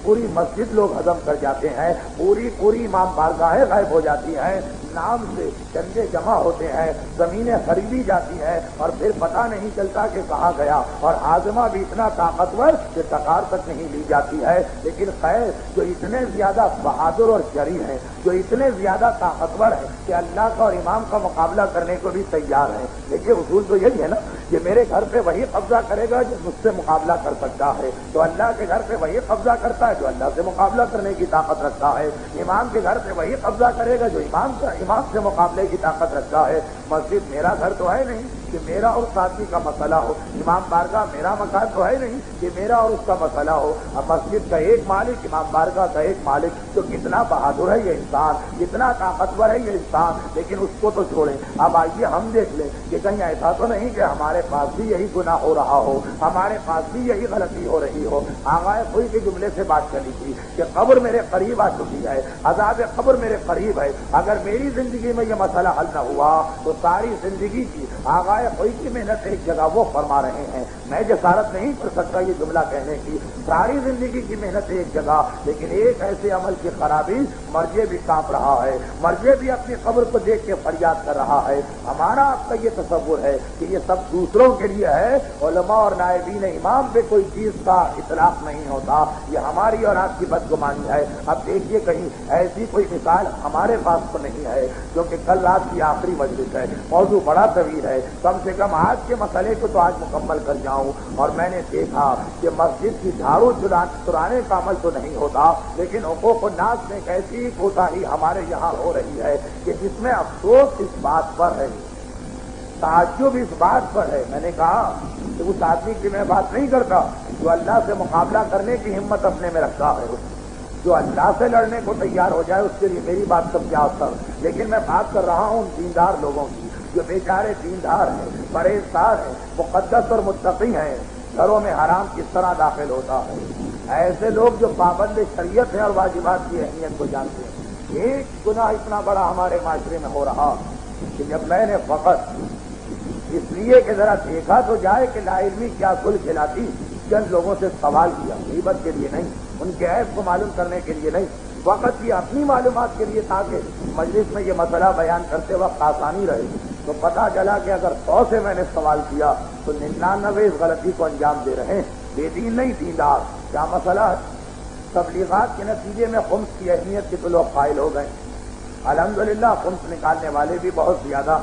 پوری مسجد لوگ ہضم کر جاتے ہیں، پوری امام بارگاہیں غائب ہو جاتی ہیں، نام سے چندے جمع ہوتے ہیں، زمینیں خریدی جاتی ہیں، اور پھر پتہ نہیں چلتا کہ کہاں گیا، اور ہاضمہ بھی اتنا طاقتور کہ ٹکار تک نہیں لی جاتی ہے۔ لیکن خیر جو اتنے زیادہ بہادر اور جری ہیں، جو اتنے زیادہ طاقتور ہیں کہ اللہ کا اور امام کا مقابلہ کرنے کو بھی تیار ہیں، دیکھیے اصول تو یہی ہے نا کہ میرے گھر پہ وہی قبضہ کرے گا جو مجھ سے مقابلہ کر سکتا ہے، تو اللہ کے گھر پہ وہی قبضہ کرتا ہے جو اللہ سے مقابلہ کرنے کی طاقت رکھتا ہے، امام کے گھر پہ وہی قبضہ کرے گا جو امام سے مقابلے کی طاقت رکھتا ہے۔ مسجد میرا گھر تو ہے نہیں کہ میرا اور ساتھی کا مسئلہ ہو، امام بارگاہ میرا مکان تو ہے نہیں کہ میرا اور اس کا مسئلہ ہو، اب مسجد کا ایک مالک، امام بارگاہ کا ایک مالک، تو کتنا بہادر ہے یہ انسان، کتنا طاقتور ہے یہ انسان، لیکن اس کو تو چھوڑیں۔ اب آئیے ہم دیکھ لیں کہ کہیں ایسا تو نہیں کہ ہمارے پاس بھی یہی گناہ ہو رہا ہو، ہمارے پاس بھی یہی غلطی ہو رہی ہو۔ آغا کوئی کے جملے سے بات چلی تھی کہ قبر میرے قریب آ چکی ہے، عذاب قبر میرے قریب ہے، اگر میری زندگی میں یہ مسئلہ حل نہ ہوا تو ساری زندگی کی آغا کوئی کی محنت ایک جگہ وہ فرما رہے ہیں، میں جسارت نہیں کر سکتا یہ جملہ کہنے کی، ساری زندگی کی محنت ایک جگہ، لیکن ایک ایسے عمل کی خرابی، مرجع بھی کانپ رہا ہے، مرجع بھی اپنی قبر کو دیکھ کے فریاد کر رہا ہے۔ ہمارا آپ کا یہ تصور ہے کہ یہ سب دوسروں کے لیے ہے، علماء اور نائبین امام پہ کوئی چیز کا اطلاق نہیں ہوتا، یہ ہماری اور آپ کی بدگمانی ہے۔ اب دیکھیے کہیں ایسی کوئی مثال ہمارے پاس تو نہیں ہے، کیونکہ کل رات کی آخری مجلس ہے، موضوع بڑا طویل ہے، کم سے کم آج کے مسئلے کو تو آج مکمل کر جاؤں۔ اور میں نے دیکھا کہ مسجد کی جھاڑو چرانے کا عمل تو نہیں ہوتا، لیکن حقوق الناس میں ایک ایسی کوتاہی ہمارے یہاں ہو رہی ہے کہ جس میں افسوس اس بات پر ہے، تعجب اس بات پر ہے۔ میں نے کہا کہ اس آدمی کی میں بات نہیں کرتا جو اللہ سے مقابلہ کرنے کی ہمت اپنے میں رکھتا ہے، جو اللہ سے لڑنے کو تیار ہو جائے اس کے لیے میری بات سب کیا اثر، لیکن میں بات کر رہا ہوں دیندار لوگوں کی جو بیچارے دیندار ہیں، پرہیزگار ہیں، مقدس اور متقی ہیں، گھروں میں حرام کس طرح داخل ہوتا ہے، ایسے لوگ جو پابند شریعت ہیں اور واجبات کی اہمیت کو جانتے ہیں۔ ایک گناہ اتنا بڑا ہمارے معاشرے میں ہو رہا کہ جب میں نے فقط اس لیے کہ ذرا دیکھا تو جائے کہ لا علمی کیا کل کھلاتی، چند لوگوں سے سوال کیا، غیبت کے لیے نہیں، ان کے عیب کو معلوم کرنے کے لیے نہیں، وقت یہ اپنی معلومات کے لیے تاکہ مجلس میں یہ مسئلہ بیان کرتے وقت آسانی رہے، تو پتہ چلا کہ اگر 100 سے میں نے سوال کیا تو 99 اس غلطی کو انجام دے رہے ہیں، بے دین نہیں دیندار۔ کیا مسئلہ ہے؟ تبلیغات کے نتیجے میں خمس کی اہمیت کے تو لوگ قائل ہو گئے، الحمدللہ خمس نکالنے والے بھی بہت زیادہ،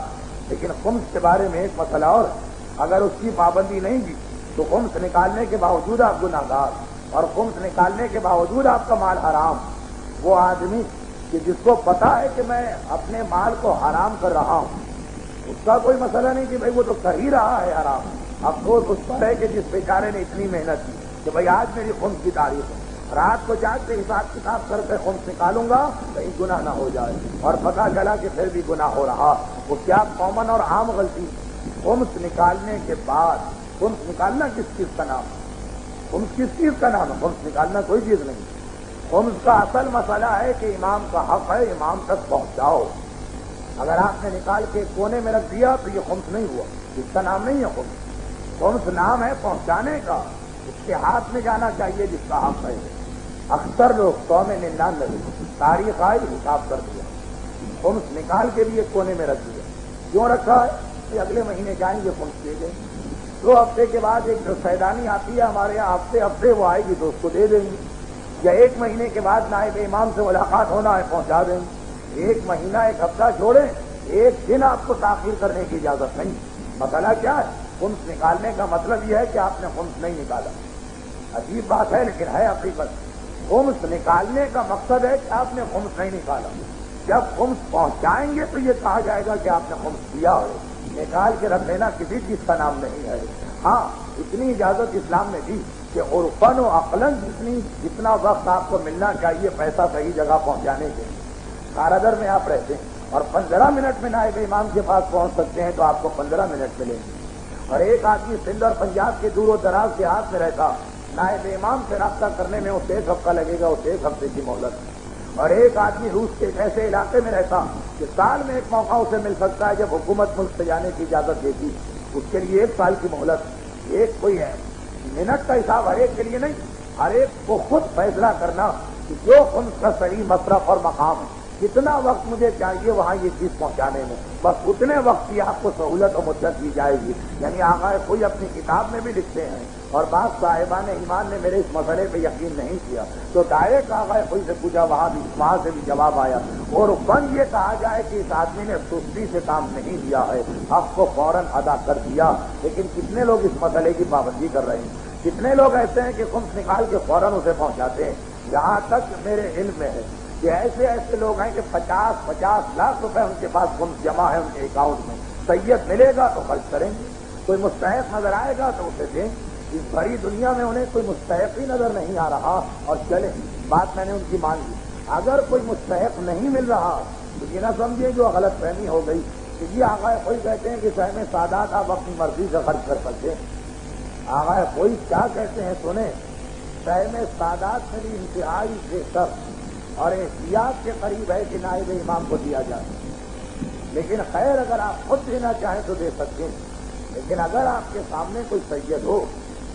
لیکن خمس کے بارے میں ایک مسئلہ اور، اگر اس کی پابندی نہیں کی تو خمس نکالنے کے باوجود آپ گناہ گار، اور خمس نکالنے کے باوجود آپ کا مال حرام۔ وہ آدمی کہ جس کو پتا ہے کہ میں اپنے مال کو حرام کر رہا ہوں، اس کا کوئی مسئلہ نہیں کہ بھائی وہ تو کر ہی رہا ہے حرام، افسوس اس پر ہے کہ جس بیچارے نے اتنی محنت کی کہ بھائی آج میری خمس کی تاریخ ہے، رات کو جاگ کے حساب کتاب کر کے خمس نکالوں گا کہیں گناہ نہ ہو جائے، اور پتہ چلا کہ پھر بھی گناہ ہو رہا۔ وہ کیا کامن اور عام غلطی خمس نکالنے کے بعد، خمس نکالنا کس چیز کا نام ہے؟ خمس کس چیز کا نام ہے؟ خمس نکالنا کوئی چیز نہیں. خمس کا اصل مسئلہ ہے کہ امام کا حق ہے امام تک پہنچاؤ. اگر آپ نے نکال کے کونے میں رکھ دیا تو یہ خمس نہیں ہوا، اس کا نام نہیں ہے خمس. خمس نام ہے پہنچانے کا، اس کے ہاتھ میں جانا چاہیے جس کا حق ہے. اکثر لوگ 100 میں 99 تاریخ آئی حساب کر دیا، خمس نکال کے بھی ایک کونے میں رکھ دیا. کیوں رکھا ہے؟ کہ اگلے مہینے جائیں گے خمس دے دیں. 2 ہفتے کے بعد ایک سیدانی آتی ہے ہمارے یہاں، ہفتے وہ آئے گی تو اس کو دے دیں گے. یا 1 مہینے کے بعد نائب امام سے ملاقات ہونا ہے پہنچا دیں گے. 1 مہینہ 1 ہفتہ چھوڑیں، 1 دن آپ کو تاخیر کرنے کی اجازت نہیں. مسئلہ کیا ہے؟ خمس نکالنے کا مطلب یہ ہے کہ آپ نے خمس نہیں نکالا. عجیب بات ہے لیکن ہے حقیقت. خمس نکالنے کا مقصد ہے کہ آپ نے خمس نہیں نکالا. جب خمس پہنچائیں گے تو یہ کہا جائے گا کہ آپ نے خمس دیا ہے. نکال کے رکھ لینا کسی چیز کا نام نہیں ہے. ہاں اتنی اجازت اسلام نے دی کہ عرفاً و عقلاً جتنا وقت آپ کو ملنا چاہیے پیسہ صحیح جگہ پہنچانے کے لیے. کارادر میں آپ رہتے ہیں اور 15 منٹ میں نائب امام کے پاس پہنچ سکتے ہیں تو آپ کو 15 منٹ ملیں گے. اور ایک آدمی سندھ اور پنجاب کے دور و دراز کے ہاتھ میں رہتا، نائب امام سے رابطہ کرنے میں اسے 1 ہفتہ لگے گا، اسے 1 ہفتے کی مہلت. اور ایک آدمی روس کے ایک ایسے علاقے میں رہتا کہ سال میں ایک موقع اسے مل سکتا ہے جب حکومت ملک سے جانے کی اجازت دیتی، اس کے لیے 1 سال کی مہلت. ایک کوئی ہے منٹ کا حساب ہر ایک کے لیے نہیں، ہر ایک کو خود فیصلہ کرنا کہ جو خمس کا صحیح مصرف اور مقام ہے، کتنا وقت مجھے چاہیے وہاں یہ چیز پہنچانے میں، بس اتنے وقت کی آپ کو سہولت اور مدت دی جائے گی. یعنی آقا کوئی اپنی کتاب میں بھی لکھتے ہیں اور بعض صاحبان ایمان نے میرے اس مسئلے پہ یقین نہیں کیا تو ڈائریکٹ آقا کوئی سے پوچھا، وہاں سے بھی جواب آیا. اور بند یہ کہا جائے کہ اس آدمی نے سستی سے کام نہیں دیا ہے، حق کو فوراً ادا کر دیا. لیکن کتنے لوگ اس مسئلے کی پابندی کر رہے ہیں؟ کتنے لوگ ایسے ہیں کہ خمس نکال کے فوراً اسے پہنچاتے ہیں؟ جہاں تک میرے علم میں ہے کہ ایسے لوگ ہیں کہ 50 لاکھ روپے ان کے پاس خمس جمع ہے ان کے اکاؤنٹ میں. سید ملے گا تو خرچ کریں گے، کوئی مستحق نظر آئے گا تو اسے دیں. اس بڑی دنیا میں انہیں کوئی مستحق ہی نظر نہیں آ رہا اور چلے بات میں نے ان کی مان لی. اگر کوئی مستحق نہیں مل رہا تو یہ نہ سمجھے جو غلط فہمی ہو گئی کہ یہ آقا کوئی کہتے ہیں کہ سہم سادات آپ اپنی مرضی سے خرچ کر سکتے ہیں. آقا کوئی کیا کہتے ہیں سنیں، سہم سادات میں بھی انتہائی بہتر اور احتیاط کے قریب ہے کہ نائب امام کو دیا جائے. لیکن خیر اگر آپ خود دینا چاہیں تو دے سکتے ہیں. لیکن اگر آپ کے سامنے کوئی سید ہو،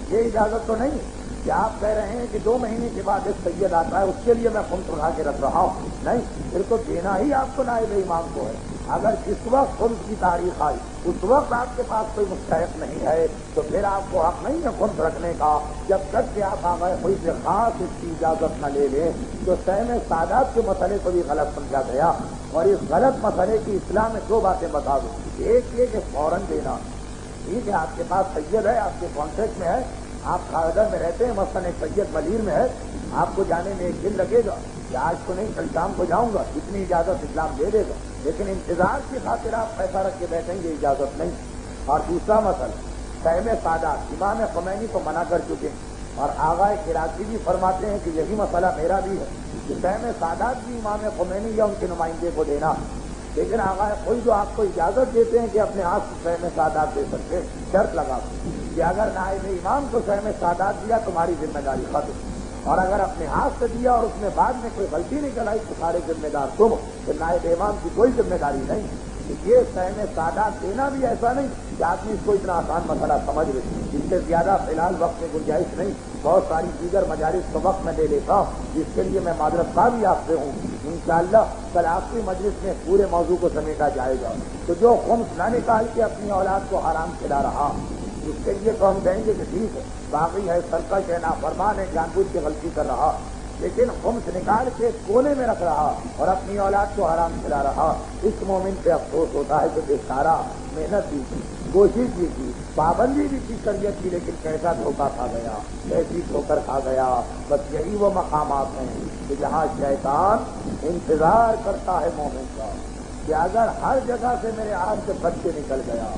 یہ اجازت تو نہیں کہ آپ کہہ رہے ہیں کہ 2 مہینے کے بعد ایک سید آتا ہے اس کے لیے میں خمس اٹھا کے رکھ رہا ہوں. نہیں، پھر تو دینا ہی آپ کو نائب امام کو ہے. اگر جس وقت خمس کی تاریخ آئی اس وقت آپ کے پاس کوئی مستحق نہیں ہے تو پھر آپ کو حق نہیں ہے خمس رکھنے کا جب تک کہ آپ آگئے کوئی سے خاص اس کی اجازت نہ لے لیں. تو سہم سادات کے مسئلے کو بھی غلط سمجھا گیا اور اس غلط مسئلے کی اصلاح میں 2 باتیں بتا دوں. ایک یہ کہ فوراً دینا. ٹھیک ہے آپ کے پاس سید ہے، آپ کے کانٹیکٹ میں ہے، آپ کھاردر میں رہتے ہیں، مثلاً ایک سید ملیر میں ہے، آپ کو جانے میں 1 دن لگے گا کہ آج کو نہیں کل شام کو جاؤں گا، اتنی اجازت اسلام دے دے گا. لیکن انتظار کی خاطر آپ پیسہ رکھ کے بیٹھیں گے، اجازت نہیں. اور دوسرا مسئلہ سہم سادات، امام خمینی کو منع کر چکے ہیں اور آغا کراچی بھی فرماتے ہیں کہ یہی مسئلہ میرا بھی ہے کہ سہم سادات بھی امام خمینی یا ان کے نمائندے کو دینا. لیکن آغا کوئی جو آپ کو اجازت دیتے ہیں کہ اپنے ہاتھ سے سہم سادات دے سکتے، شرط لگا کہ اگر نائب امام کو سہم سادات دیا تمہاری ذمہ داری ختم، اور اگر اپنے ہاتھ سے دیا اور اس میں بعد میں کوئی غلطی نکل آئی تو سارے ذمہ دار تم، پھر نائب امام کی کوئی ذمہ داری نہیں. یہ سہم سادات دینا بھی ایسا نہیں کہ آدمی اس کو اتنا آسان مسئلہ سمجھ لے. اس سے زیادہ فی الحال وقت میں گنجائش نہیں. بہت ساری دیگر مجالس کو وقت میں دے لیتا ہوں جس کے لیے میں معذرت خواہ بھی آپ سے ہوں. انشاءاللہ کل آخری مجلس میں پورے موضوع کو سمیٹا جائے گا. تو جو خمس نہ نکال کے اپنی اولاد کو حرام کھلا رہا اس کے لیے تو ہم کہیں گے کہ ٹھیک ہے، باقی ہے سرکش ہے، نافرمان ہے، جان بوجھ کے غلطی کر رہا، لیکن خمس نکال کے کونے میں رکھ رہا اور اپنی اولاد کو حرام کھلا رہا. اس مومن پہ افسوس ہوتا ہے کہ بیچارہ محنت بھی کی، کوشش بھی کی، پابندی بھی کی شریعت کی، لیکن کیسا دھوکہ کھا گیا، کیسی ٹھوکر کھا گیا. بس یہی وہ مقامات ہیں کہ جہاں شیطان انتظار کرتا ہے مومن کا کہ اگر ہر جگہ سے میرے ہاتھ سے بچ کے نکل گیا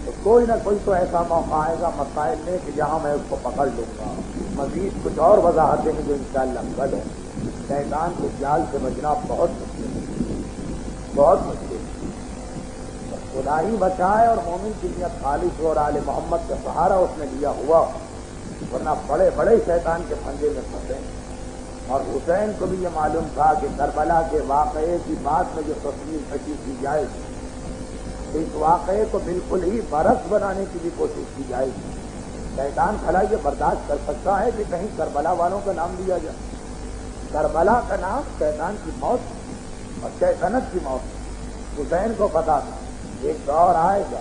تو کوئی نہ کوئی تو ایسا موقع آئے گا مسائل میں کہ جہاں میں اس کو پکڑ لوں گا. مزید کچھ اور وضاحتیں ہیں جو انشاءاللہ کل ہیں. شیطان کے جال سے بچنا بہت مشکل ہے، بہت مشکل ہے. خدا ہی بچائے اور مومن کی نیت خالص ہو اور آل محمد کا سہارا اس نے لیا ہوا، ورنہ بڑے بڑے شیطان کے پھندے میں پھنسے۔ اور حسین کو بھی یہ معلوم تھا کہ کربلا کے واقعے کی بات میں جو تصویر کشی کی جائے گی، اس واقعے کو بالکل ہی برعکس بنانے کی بھی کوشش کی جائے گی۔ شیطان بھلا یہ برداشت کر سکتا ہے کہ کہیں کربلا والوں کا نام لیا جائے؟ کربلا کا نام شیطان کی موت اور شیطنت کی موت۔ حسین کو پتا تھا ایک دور آئے گا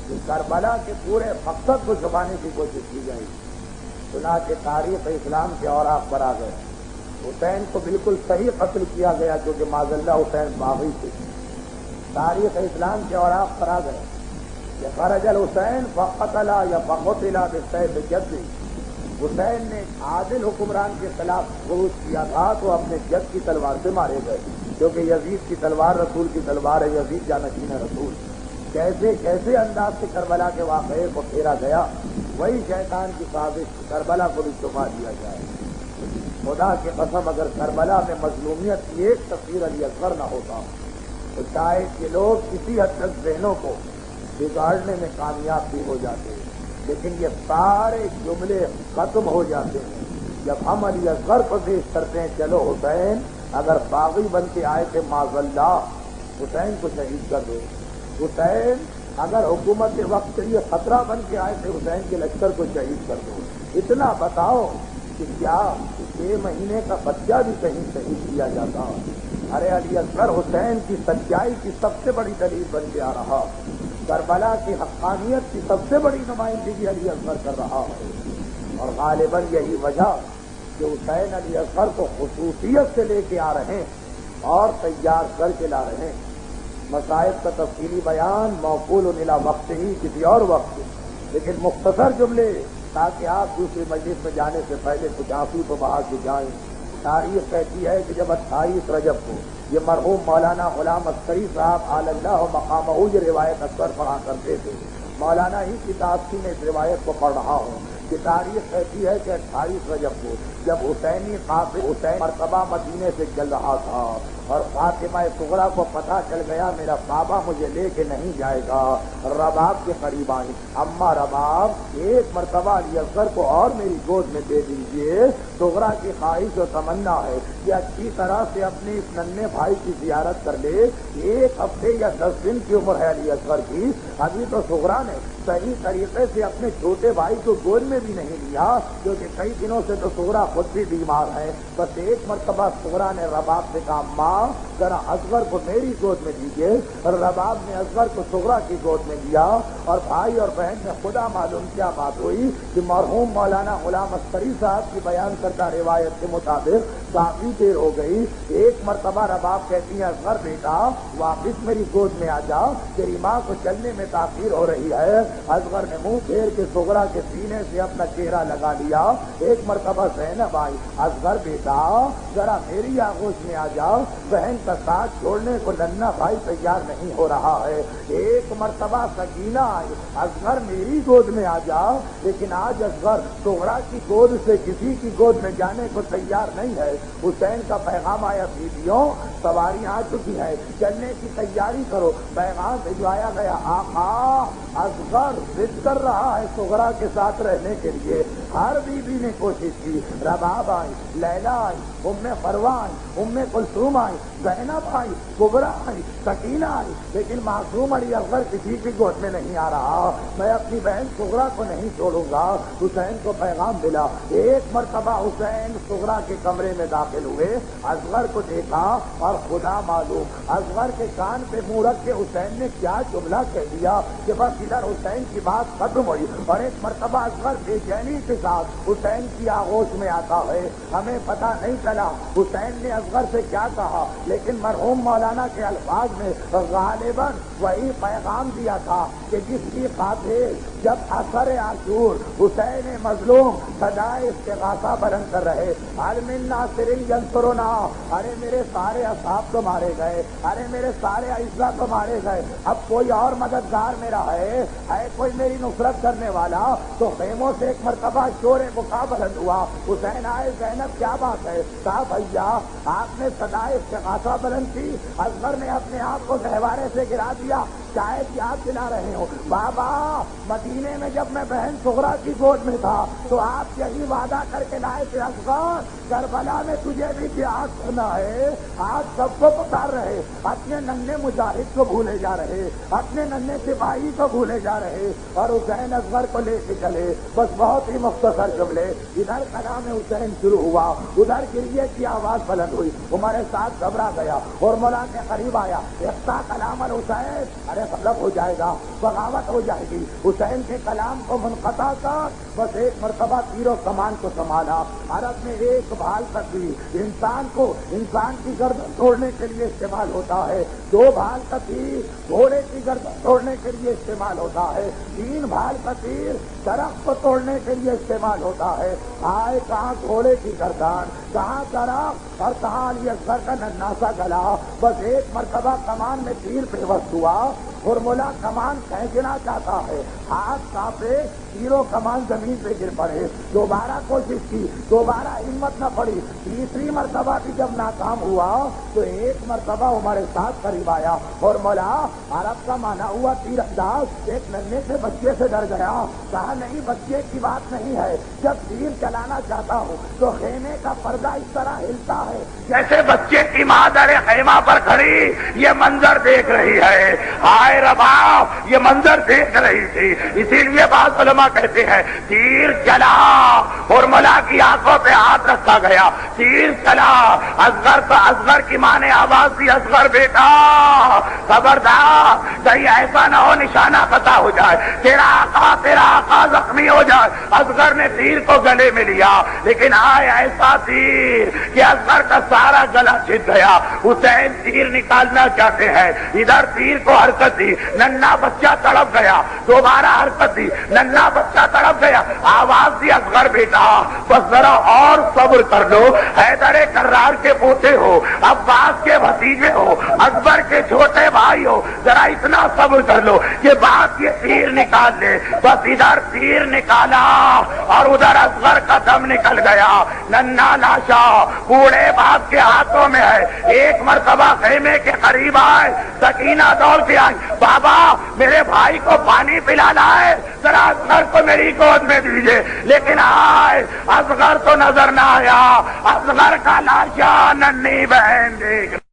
کہ کربلا کے پورے مقصد کو چھپانے کی کوشش کی جائے گی۔ چنانچہ تاریخ اسلام کے اوراق پر آ گئے، حسین کو بالکل صحیح قتل کیا گیا کیونکہ معاذ اللہ حسین باغی تھے۔ تاریخ اسلام کے اوراق پر آ گئے کہ خرج الحسین فقتل یا فقتل بسیف جدی، حسین نے عادل حکمران کے خلاف خروج کیا تھا تو اپنے جد کی تلوار سے مارے گئے، کیونکہ یزید کی تلوار رسول کی تلوار ہے، یزید جانشین رسول۔ کیسے کیسے انداز سے کربلا کے واقعے کو پھیرا گیا، وہی شیطان کی سازش، کربلا کو بھی چھپا دیا جائے۔ خدا کی قسم اگر کربلا میں مظلومیت کی ایک تصویر علی اصغر نہ ہوتا تو شاید یہ لوگ کسی حد تک ذہنوں کو بگاڑنے میں کامیاب بھی ہو جاتے ہیں، لیکن یہ سارے جملے ختم ہو جاتے ہیں جب ہم علی اصغر کو پیش کرتے ہیں، چلو حسین اگر باغی بن کے آئے تھے معاذ اللہ، حسین کو شہید کر دو۔ حسین اگر حکومت کے وقت کے لیے خطرہ بن کے آئے تھے، حسین کے لشکر کو شہید کر دو۔ اتنا بتاؤ کہ کیا 6 مہینے کا بچہ بھی کہیں شہید کیا جاتا؟ ارے علی اصغر حسین کی سچائی کی سب سے بڑی دلیل بن کے آ رہا، کربلا کی حقانیت کی سب سے بڑی نمائندگی علی اصغر کر رہا ہے، اور غالباً یہی وجہ کہ حسین علی اصغر کو خصوصیت سے لے کے آ رہے ہیں اور تیار کر کے لا رہے ہیں۔ مصائب کا تفصیلی بیان موقول الی وقت ہی کسی اور وقت، لیکن مختصر جملے تاکہ آپ دوسری مجلس میں جانے سے پہلے کچھ آنسو تو بہا کے جائیں۔ تاریخ کہتی ہے کہ جب 28 رجب کو یہ مرحوم مولانا غلام عسکری صاحب علی اللہ مقامہ یہ روایت اکثر پڑھا کرتے تھے، مولانا ہی کی تاثیر میں اس روایت کو پڑھ رہا ہوں کہ تاریخ کہتی ہے کہ 28 رجب کو جب حسینی قافلہ حسین مرتبہ مدینے سے چل رہا تھا اور فاطمہ صغریٰ کو پتہ چل گیا میرا بابا مجھے لے کے نہیں جائے گا، رباب کے قریب آئی، اماں رباب ایک مرتبہ علی اصغر کو اور میری گود میں دے دیجیے، صغریٰ کی خواہش و تمنا ہے کہ اچھی طرح سے اپنے اس ننھے بھائی کی زیارت کر لے۔ 1 ہفتے یا 10 دن کی عمر ہے علی اصغر کی، ابھی تو صغریٰ نے صحیح طریقے سے اپنے چھوٹے بھائی کو گود میں بھی نہیں لیا، کیونکہ کئی دنوں سے تو صغریٰ خود بھی بیمار ہے۔ بس ایک مرتبہ صغریٰ نے رباب سے کہا ماں ذرا اصغر کو میری گود میں دیجیے، اور رباب نے اصغر کو صغریٰ کی گود میں لیا، اور بھائی اور بہن میں خدا معلوم کیا بات ہوئی کہ مرحوم مولانا غلام عسکری صاحب کی بیان کردہ روایت کے مطابق کافی دیر ہو گئی۔ ایک مرتبہ رباب کہتی ہے اصغر بیٹا واپس میری گود میں آ جا، تیری ماں کو چلنے میں تاخیر ہو رہی ہے۔ اصغر نے منہ پھیر کے صغریٰ کے سینے سے اپنا چہرہ لگا لیا۔ ایک مرتبہ زینب آئی، اصغر بیٹا ذرا میری آغوش میں آ جاؤ، بہن کا ساتھ چھوڑنے کو ننھا بھائی تیار نہیں ہو رہا ہے۔ ایک مرتبہ سکینہ آئی، اصغر میری گود میں آ جاؤ، لیکن آج اصغر صغریٰ کی گود سے کسی کی گود میں جانے کو تیار نہیں ہے۔ حسین کا پیغام آیا بیویوں سواری آ چکی ہے، چلنے کی تیاری کرو۔ پیغام بھجوایا گیا آقا اصغر ضد کر رہا ہے صغریٰ کے ساتھ رہنے کے لیے۔ ہر بیوی نے کوشش کی، رباب آئی، لیلا آئی، ام فروہ آئی، ام کلثوم آئی، زینب آئی، کبریٰ آئی، سکینہ آئی، لیکن معصوم علی اصغر کسی کی گود میں نہیں آ رہا۔ میں اپنی بہن صغریٰ کو نہیں چھوڑوں گا۔ حسین کو پیغام ملا۔ ایک مرتبہ حسین صغریٰ کے کمرے میں داخل ہوئے، اصغر کو دیکھا اور خدا معلوم اصغر کے کان پہ منہ رکھ کے حسین نے کیا جملہ کہہ دیا کہ بس ادھر حسین کی بات ختم ہوئی۔ اور ایک مرتبہ اصغر بے چینی کے ساتھ حسین کی آغوش میں آتا ہے۔ ہمیں پتہ نہیں چلا حسین نے اصغر سے کیا کہا، لیکن مرحوم مولانا کے الفاظ میں غالباً وہی پیغام دیا تھا کہ جس کی خاطر جب اثر عاشور حسین مظلوم صدائے استغاثہ بلند کر رہے، عالم ناصر ینصرنا، ارے میرے سارے اصحاب تو مارے گئے، ارے میرے سارے اعزا تو مارے گئے، اب کوئی اور مددگار میرا ہے کوئی میری نصرت کرنے والا؟ تو خیموں سے ایک مرتبہ شور بکا بلند ہوا۔ حسین آئے، زینب کیا بات ہے؟ کہا بھیا آپ نے صدائے استغاثہ بلند کی، اصغر نے اپنے آپ کو گہوارے سے گرا دیا، شاید یاد دلا رہے ہو بابا مدینے میں جب میں بہن صغرا کی گود میں تھا تو آپ یہی وعدہ کر کے لائے تھے اصغر کربلا میں تجھے بھی جہاد کرنا ہے. آج سب کو پکار رہے, اپنے ننھے مجاہد کو بھولے جا رہے, اپنے ننھے سپاہی کو بھولے جا رہے, اور حسین اصغر کو لے کے چلے. بس بہت ہی مختصر جملے. ادھر کلام حسین شروع ہوا, ادھر گریے کی آواز بلند ہوئی. عمر ساتھ گھبرا گیا اور مولا کے قریب آیا. اقتا کلام الحسین, ارے غلط ہو جائے گا, بغاوت ہو جائے گی. حسین کے کلام کو منقطع کر. بس ایک مرتبہ تیر و کمان کو سنبھالا. عرب میں ایک بھال تک بھی انسان کی گردن توڑنے کے لیے استعمال ہوتا ہے. 2 بھال کا تیر گھوڑے کی گردن توڑنے کے لیے استعمال ہوتا ہے. 3 بھال کا تیر درخت کو توڑنے کے لیے استعمال ہوتا ہے. آئے کہاں گھوڑے کی گردن, کہاں درخت, اور کہاں علی اصغر کا ننھا سا گلا. بس ایک مرتبہ کمان میں تیر پیوست ہوا اور مولا کمان پھینکنا چاہتا ہے. ہاتھ کانپے, تیروں کمان زمین پہ گر پڑے. دوبارہ کوشش کی, دوبارہ ہمت نہ پڑی. تیسری مرتبہ بھی جب ناکام ہوا تو ایک مرتبہ ہمارے ساتھ قریب آیا اور مولا عرب کا مانا ہوا تیر انداز ایک ننھے سے بچے سے ڈر گیا. کہا نہیں, بچے کی بات نہیں ہے. جب تیر چلانا چاہتا ہوں تو خیمے کا پردہ اس طرح ہلتا ہے جیسے بچے کی ماں در خیمہ پر کھڑی یہ منظر دیکھ رہی ہے. ہائے ربا, یہ منظر دیکھ رہی تھی. اسی لیے بعض علماء کہتے ہیں تیر چلا اور مولا کی آنکھوں پہ ہاتھ رکھا گیا. تیر چلا, اصغر کی ماں نے آواز دی, اصغر بیٹا خبردار, کہیں ایسا نہ ہو نشانہ قطع ہو جائے, تیرا آقا زخمی ہو جائے. اصغر نے تیر کو گلے میں لیا, لیکن آئے ایسا تیر کہ اصغر کا سارا گلا چھد گیا. حسین تیر نکالنا چاہتے ہیں, ادھر تیر کو حرکت دی, ننھا بچہ تڑپ گیا. دوبارہ حرکت دی, ننھا بچہ تڑپ گیا. آواز دی, اصغر بیٹا بس ذرا اور صبر کر لو. حیدر کرار کے پوتے ہو, عباس کے بھتیجے ہو, اکبر کے چھوٹے بھائی ہو, ذرا اتنا صبر کر لو کہ بات یہ تیر نکال لے. بس ادھر تیر نکالا اور ادھر اصغر کا دم نکل گیا. ننھا لاشا بوڑھے باپ کے ہاتھوں میں ہے. ایک مرتبہ خیمے کے قریب آئے, سکینہ دوڑ کے آئی, بابا میرے بھائی کو پانی پلانا ہے, ذرا اصغر کو میری گود میں دیجیے. لیکن آئے اصغر تو نظر نہ آیا. اصغر کا لاشا ننھی بہن دیکھ